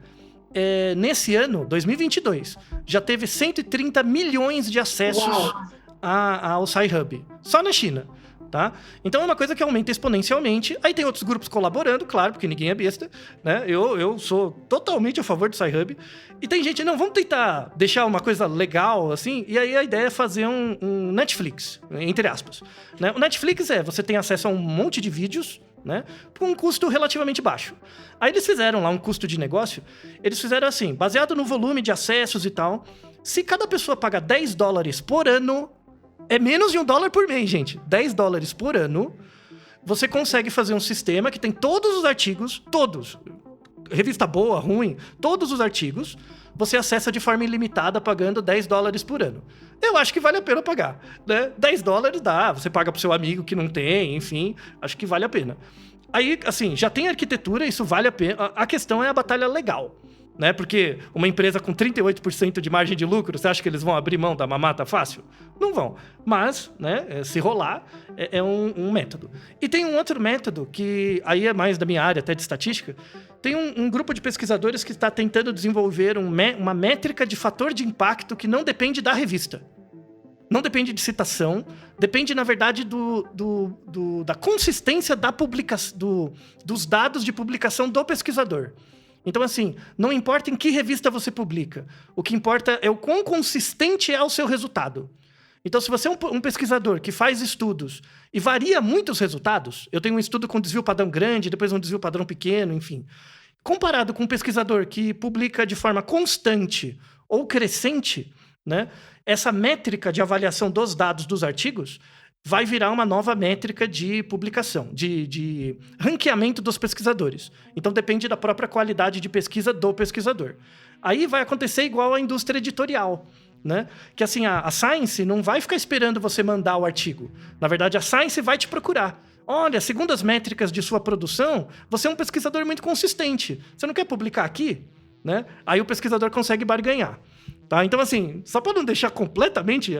nesse ano, 2022, já teve 130 milhões de acessos ao Sci-Hub. Só na China. Tá? Então é uma coisa que aumenta exponencialmente. Aí tem outros grupos colaborando, claro, porque ninguém é besta, né? Eu sou totalmente a favor do Sci-Hub. E tem gente, não, vamos tentar deixar uma coisa legal, assim. E aí a ideia é fazer um Netflix, entre aspas. Né? O Netflix você tem acesso a um monte de vídeos, né? Por um custo relativamente baixo. Aí eles fizeram lá um custo de negócio. Eles fizeram assim, baseado no volume de acessos e tal. Se cada pessoa paga $10 por ano... É menos de $1 por mês, gente. $10 por ano. Você consegue fazer um sistema que tem todos os artigos, todos. Revista boa, ruim, todos os artigos. Você acessa de forma ilimitada pagando $10 por ano. Eu acho que vale a pena pagar, né? $10 dá, você paga pro seu amigo que não tem, enfim. Acho que vale a pena. Aí, assim, já tem arquitetura, isso vale a pena. A questão é a batalha legal. Né? Porque uma empresa com 38% de margem de lucro, você acha que eles vão abrir mão da mamata fácil? Não vão. Mas, né, se rolar, é um método. E tem um outro método, que aí é mais da minha área, até de estatística. Tem um grupo de pesquisadores que está tentando desenvolver uma métrica de fator de impacto que não depende da revista. Não depende de citação, depende, na verdade, da consistência dos dados de publicação do pesquisador. Então, assim, não importa em que revista você publica, o que importa é o quão consistente é o seu resultado. Então, se você é um pesquisador que faz estudos e varia muito os resultados, eu tenho um estudo com desvio padrão grande, depois um desvio padrão pequeno, enfim. Comparado com um pesquisador que publica de forma constante ou crescente, né, essa métrica de avaliação dos dados dos artigos vai virar uma nova métrica de publicação, de ranqueamento dos pesquisadores. Então, depende da própria qualidade de pesquisa do pesquisador. Aí vai acontecer igual à indústria editorial, né? Que assim, a Science não vai ficar esperando você mandar o artigo. Na verdade, a Science vai te procurar. Olha, segundo as métricas de sua produção, você é um pesquisador muito consistente. Você não quer publicar aqui? Né? Aí o pesquisador consegue barganhar. Tá? Então, assim, só para não deixar completamente...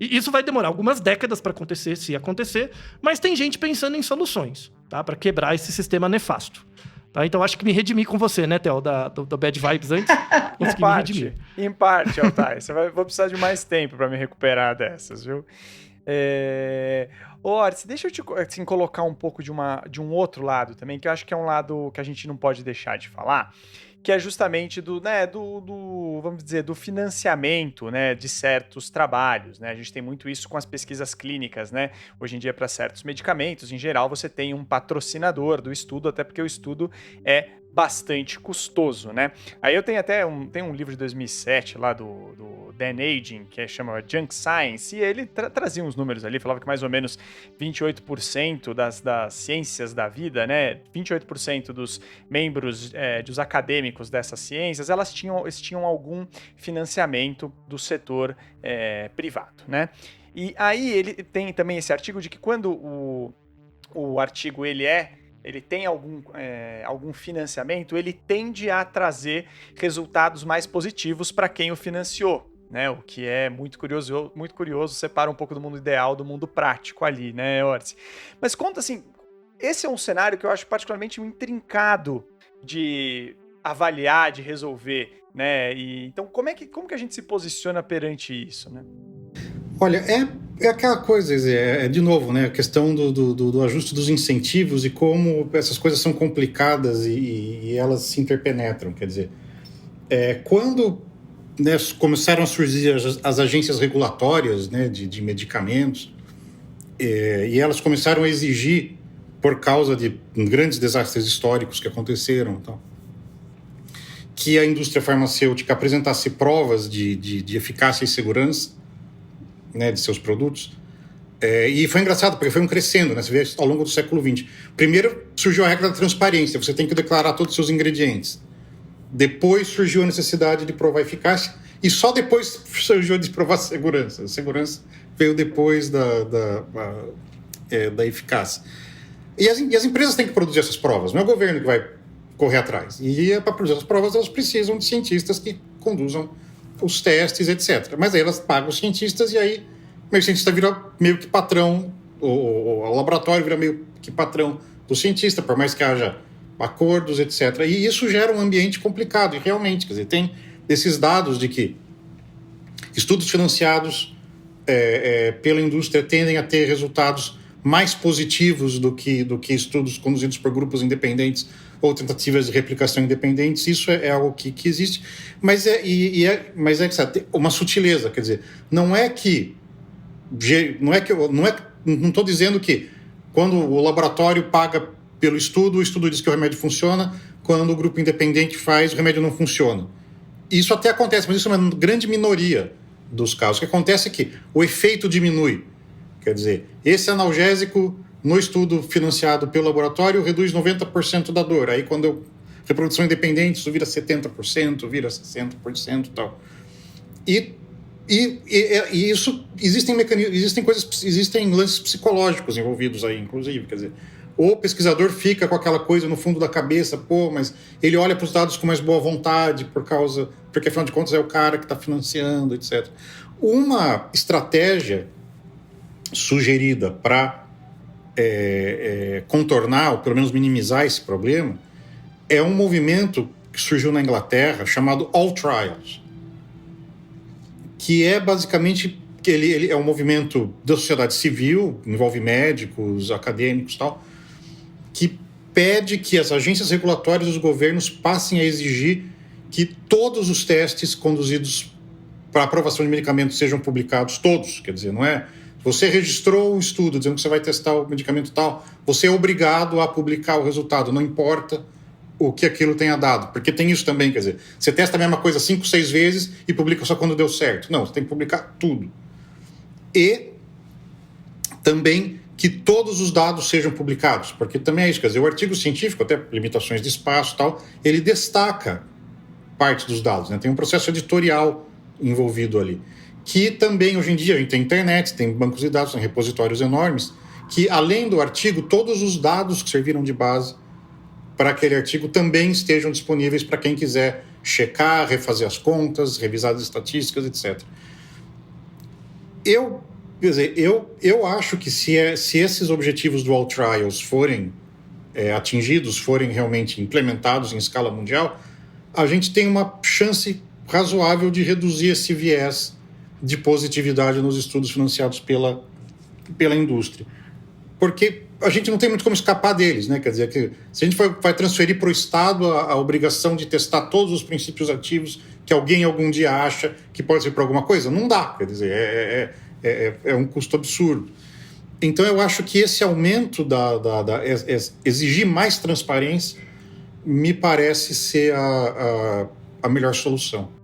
Isso vai demorar algumas décadas para acontecer, se acontecer, mas tem gente pensando em soluções, tá? Para quebrar esse sistema nefasto. Tá? Então acho que me redimi com você, né, Theo, do Bad Vibes antes. Consegui me redimir. Em parte, Altair. Vou precisar de mais tempo para me recuperar dessas, viu? Orsi, deixa eu te assim, colocar um pouco de um outro lado também, que eu acho que é um lado que a gente não pode deixar de falar, que é justamente vamos dizer, do financiamento, né, de certos trabalhos, né? A gente tem muito isso com as pesquisas clínicas, né? Hoje em dia, para certos medicamentos, em geral, você tem um patrocinador do estudo, até porque o estudo é bastante custoso, né? Aí eu tenho até um livro de 2007 lá do Dan Agin, que chama Junk Science, e ele trazia uns números ali, falava que mais ou menos 28% das ciências da vida, né? 28% dos membros dos acadêmicos dessas ciências, eles tinham algum financiamento do setor privado, né? E aí ele tem também esse artigo de que quando o artigo ele tem algum financiamento, ele tende a trazer resultados mais positivos para quem o financiou, né? O que é muito curioso, separa um pouco do mundo ideal do mundo prático ali, né, Orsi? Mas conta assim, esse é um cenário que eu acho particularmente intrincado de avaliar, de resolver, né? E então como que a gente se posiciona perante isso, né? Olha, é aquela coisa, de novo, né, a questão do ajuste dos incentivos e como essas coisas são complicadas e elas se interpenetram. Quer dizer, quando, né, começaram a surgir as agências regulatórias, né, de medicamentos, e elas começaram a exigir, por causa de grandes desastres históricos que aconteceram, então, que a indústria farmacêutica apresentasse provas de eficácia e segurança, né, de seus produtos. E foi engraçado, porque foi crescendo, né? Você vê ao longo do século XX. Primeiro surgiu a regra da transparência, você tem que declarar todos os seus ingredientes. Depois surgiu a necessidade de provar eficácia, e só depois surgiu a de provar segurança. A segurança veio depois da eficácia. E as empresas têm que produzir essas provas, não é o governo que vai correr atrás. E para produzir as provas, elas precisam de cientistas que conduzam os testes, etc. Mas aí elas pagam os cientistas e aí o cientista vira meio que patrão, o laboratório vira meio que patrão do cientista, por mais que haja acordos, etc. E isso gera um ambiente complicado, e realmente, quer dizer, tem esses dados de que estudos financiados pela indústria tendem a ter resultados mais positivos do que estudos conduzidos por grupos independentes ou tentativas de replicação independentes. Isso é algo que existe, mas sabe, uma sutileza, quer dizer, não estou dizendo que quando o laboratório paga pelo estudo, o estudo diz que o remédio funciona, quando o grupo independente faz, o remédio não funciona. Isso até acontece, mas isso é uma grande minoria dos casos. O que acontece é que o efeito diminui, quer dizer, esse analgésico no estudo financiado pelo laboratório reduz 90% da dor. Aí quando reprodução independente, isso vira 70%, vira 60% e tal. E isso existem lances psicológicos envolvidos aí, inclusive, quer dizer, o pesquisador fica com aquela coisa no fundo da cabeça, mas ele olha para os dados com mais boa vontade porque afinal de contas é o cara que está financiando, etc. Uma estratégia sugerida para contornar, ou pelo menos minimizar esse problema, é um movimento que surgiu na Inglaterra chamado All Trials, que é basicamente ele é um movimento da sociedade civil, envolve médicos, acadêmicos e tal, que pede que as agências regulatórias dos governos passem a exigir que todos os testes conduzidos para aprovação de medicamentos sejam publicados, todos, quer dizer, não é... Você registrou um estudo dizendo que você vai testar o medicamento tal, você é obrigado a publicar o resultado, não importa o que aquilo tenha dado, porque tem isso também, quer dizer, você testa a mesma coisa 5, 6 vezes e publica só quando deu certo. Não, você tem que publicar tudo. E também que todos os dados sejam publicados, porque também é isso, quer dizer, o artigo científico, até limitações de espaço e tal, ele destaca parte dos dados, né? Tem um processo editorial envolvido ali. Que também, hoje em dia, a gente tem internet, tem bancos de dados, tem repositórios enormes, que, além do artigo, todos os dados que serviram de base para aquele artigo também estejam disponíveis para quem quiser checar, refazer as contas, revisar as estatísticas, etc. Eu acho que se esses objetivos do All Trials forem atingidos forem realmente implementados em escala mundial, a gente tem uma chance razoável de reduzir esse viés de positividade nos estudos financiados pela indústria. Porque a gente não tem muito como escapar deles, né? Quer dizer, que se a gente vai transferir para o Estado a obrigação de testar todos os princípios ativos que alguém algum dia acha que pode ser para alguma coisa, não dá. Quer dizer, é um custo absurdo. Então, eu acho que esse aumento exigir mais transparência me parece ser a melhor solução.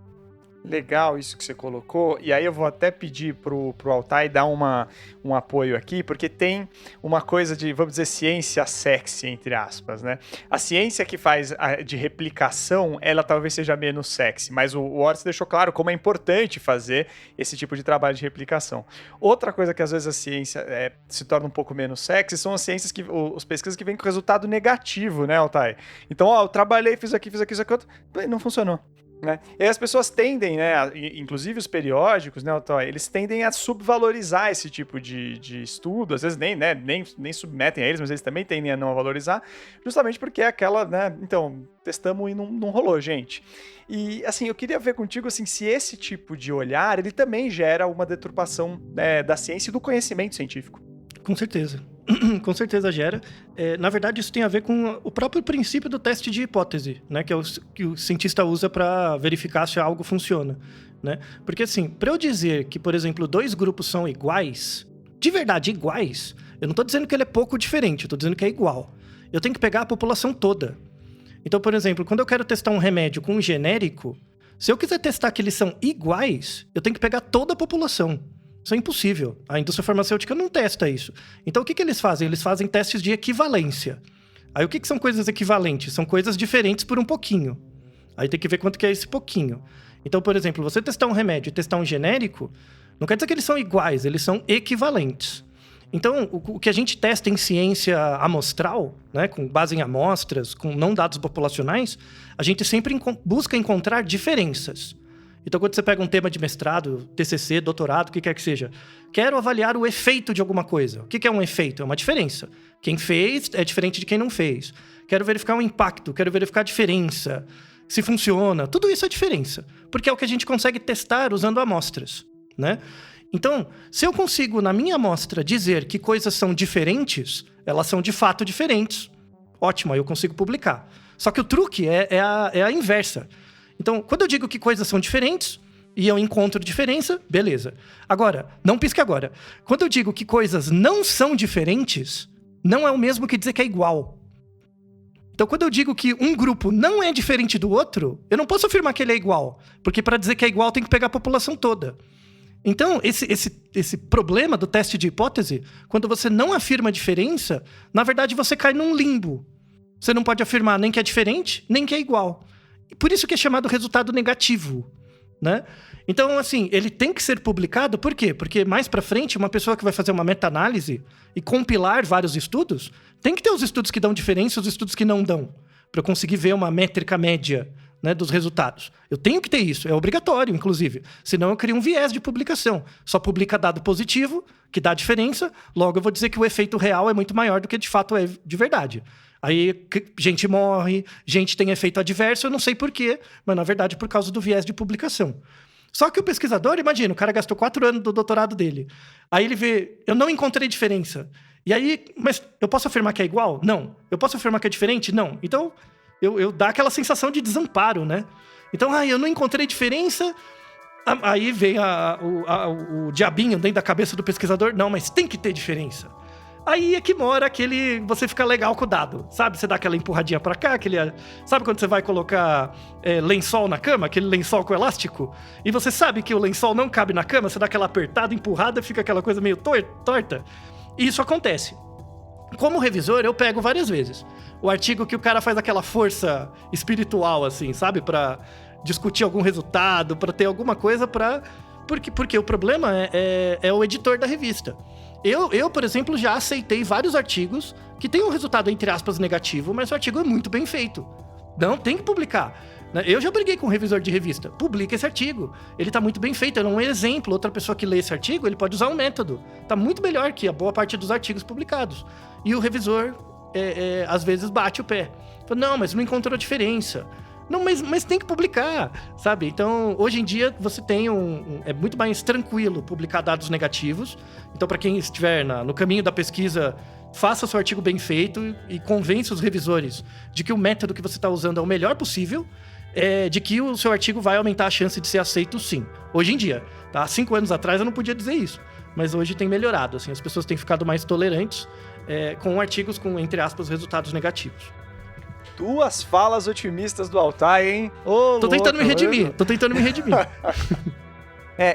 Legal isso que você colocou, e aí eu vou até pedir pro Altai dar um apoio aqui, porque tem uma coisa de, vamos dizer, ciência sexy, entre aspas, né? A ciência que faz de replicação, ela talvez seja menos sexy, mas o Orsi deixou claro como é importante fazer esse tipo de trabalho de replicação. Outra coisa que às vezes a ciência se torna um pouco menos sexy são as ciências os pesquisas que vêm com resultado negativo, né, Altai? Então, eu trabalhei, fiz aqui, isso aqui, outro, não funcionou. Né? E aí as pessoas tendem, né, inclusive os periódicos, né, eles tendem a subvalorizar esse tipo de estudo, às vezes nem submetem a eles, mas eles também tendem a não valorizar, justamente porque é aquela, né, então, testamos e não rolou, gente. E, assim, eu queria ver contigo, assim, se esse tipo de olhar, ele também gera uma deturpação da ciência e do conhecimento científico. Com certeza. Com certeza gera. Na verdade, isso tem a ver com o próprio princípio do teste de hipótese, né? Que é o que o cientista usa para verificar se algo funciona, né? Porque, assim, para eu dizer que, por exemplo, 2 grupos são iguais, de verdade iguais, eu não estou dizendo que ele é pouco diferente, eu estou dizendo que é igual. Eu tenho que pegar a população toda. Então, por exemplo, quando eu quero testar um remédio com um genérico, se eu quiser testar que eles são iguais, eu tenho que pegar toda a população. Isso é impossível. A indústria farmacêutica não testa isso. Então, o que eles fazem? Eles fazem testes de equivalência. Aí, o que são coisas equivalentes? São coisas diferentes por um pouquinho. Aí tem que ver quanto que é esse pouquinho. Então, por exemplo, você testar um remédio e testar um genérico, não quer dizer que eles são iguais, eles são equivalentes. Então, o que a gente testa em ciência amostral, né, com base em amostras, com não dados populacionais, a gente sempre busca encontrar diferenças. Então, quando você pega um tema de mestrado, TCC, doutorado, o que quer que seja, quero avaliar o efeito de alguma coisa. O que é um efeito? É uma diferença. Quem fez é diferente de quem não fez. Quero verificar o impacto, quero verificar a diferença, se funciona. Tudo isso é diferença, porque é o que a gente consegue testar usando amostras, né? Então, se eu consigo, na minha amostra, dizer que coisas são diferentes, elas são de fato diferentes, ótimo, aí eu consigo publicar. Só que o truque é a inversa. Então, quando eu digo que coisas são diferentes e eu encontro diferença, beleza. Agora, não pisque agora. Quando eu digo que coisas não são diferentes, não é o mesmo que dizer que é igual. Então, quando eu digo que um grupo não é diferente do outro, eu não posso afirmar que ele é igual. Porque para dizer que é igual, tem que pegar a população toda. Então, esse problema do teste de hipótese, quando você não afirma a diferença, na verdade você cai num limbo. Você não pode afirmar nem que é diferente, nem que é igual. Por isso que é chamado resultado negativo, né? Então, assim, ele tem que ser publicado, por quê? Porque mais pra frente, uma pessoa que vai fazer uma meta-análise e compilar vários estudos, tem que ter os estudos que dão diferença e os estudos que não dão, para eu conseguir ver uma métrica média, né, dos resultados. Eu tenho que ter isso, é obrigatório, inclusive. Senão eu crio um viés de publicação. Só publica dado positivo, que dá diferença, logo eu vou dizer que o efeito real é muito maior do que de fato é de verdade. Aí gente morre, gente tem efeito adverso, eu não sei por quê, mas na verdade por causa do viés de publicação. Só que o pesquisador, imagina, o cara gastou 4 anos do doutorado dele. Aí ele vê, eu não encontrei diferença. E aí, mas eu posso afirmar que é igual? Não. Eu posso afirmar que é diferente? Não. Então, eu dá aquela sensação de desamparo, né? Então, eu não encontrei diferença. Aí vem o diabinho dentro da cabeça do pesquisador. Não, mas tem que ter diferença. Aí é que mora você fica legal com o dado, sabe? Você dá aquela empurradinha pra cá, sabe quando você vai colocar lençol na cama? Aquele lençol com elástico? E você sabe que o lençol não cabe na cama, você dá aquela apertada, empurrada, fica aquela coisa meio torta. E isso acontece. Como revisor, eu pego várias vezes o artigo que o cara faz aquela força espiritual, assim, sabe? Pra discutir algum resultado, pra ter alguma coisa Porque o problema é o editor da revista. Eu, por exemplo, já aceitei vários artigos que têm um resultado, entre aspas, negativo, mas o artigo é muito bem feito. Não, tem que publicar. Eu já briguei com um revisor de revista. Publica esse artigo. Ele tá muito bem feito, é um exemplo. Outra pessoa que lê esse artigo, ele pode usar um método. Tá muito melhor que a boa parte dos artigos publicados. E o revisor às vezes bate o pé. Fala, não, mas não encontrou diferença. Não, mas tem que publicar, sabe? Então, hoje em dia, você tem é muito mais tranquilo publicar dados negativos. Então, para quem estiver no caminho da pesquisa, faça seu artigo bem feito e convença os revisores de que o método que você está usando é o melhor possível, de que o seu artigo vai aumentar a chance de ser aceito, sim. Hoje em dia, tá? Há 5 anos atrás eu não podia dizer isso, mas hoje tem melhorado. Assim, as pessoas têm ficado mais tolerantes com artigos com, entre aspas, resultados negativos. 2 falas otimistas do Altai, hein? Ô, Tô tentando me redimir.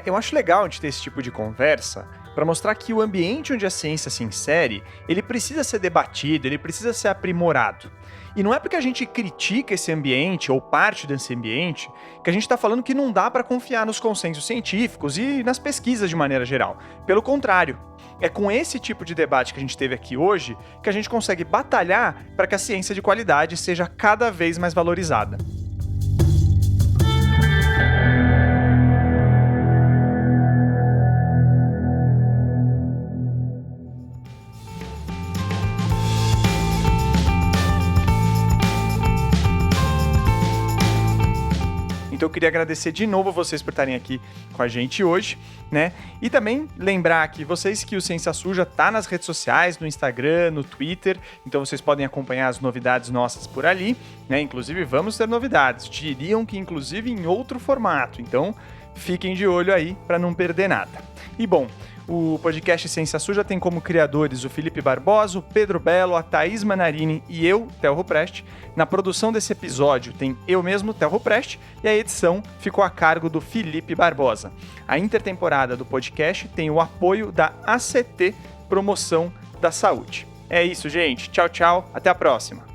Eu acho legal a gente ter esse tipo de conversa para mostrar que o ambiente onde a ciência se insere, ele precisa ser debatido, ele precisa ser aprimorado. E não é porque a gente critica esse ambiente ou parte desse ambiente que a gente está falando que não dá para confiar nos consensos científicos e nas pesquisas de maneira geral. Pelo contrário, é com esse tipo de debate que a gente teve aqui hoje que a gente consegue batalhar para que a ciência de qualidade seja cada vez mais valorizada. Então eu queria agradecer de novo vocês por estarem aqui com a gente hoje, né? E também lembrar que vocês que o Ciência Suja tá nas redes sociais, no Instagram, no Twitter, então vocês podem acompanhar as novidades nossas por ali, né? Inclusive vamos ter novidades, diriam que inclusive em outro formato, então fiquem de olho aí para não perder nada. E bom, o podcast Ciência Suja tem como criadores o Felipe Barbosa, o Pedro Belo, a Thaís Manarini e eu, Theo Ruprecht. Na produção desse episódio tem eu mesmo, Theo Ruprecht, e a edição ficou a cargo do Felipe Barbosa. A intertemporada do podcast tem o apoio da ACT Promoção da Saúde. É isso, gente. Tchau, tchau. Até a próxima.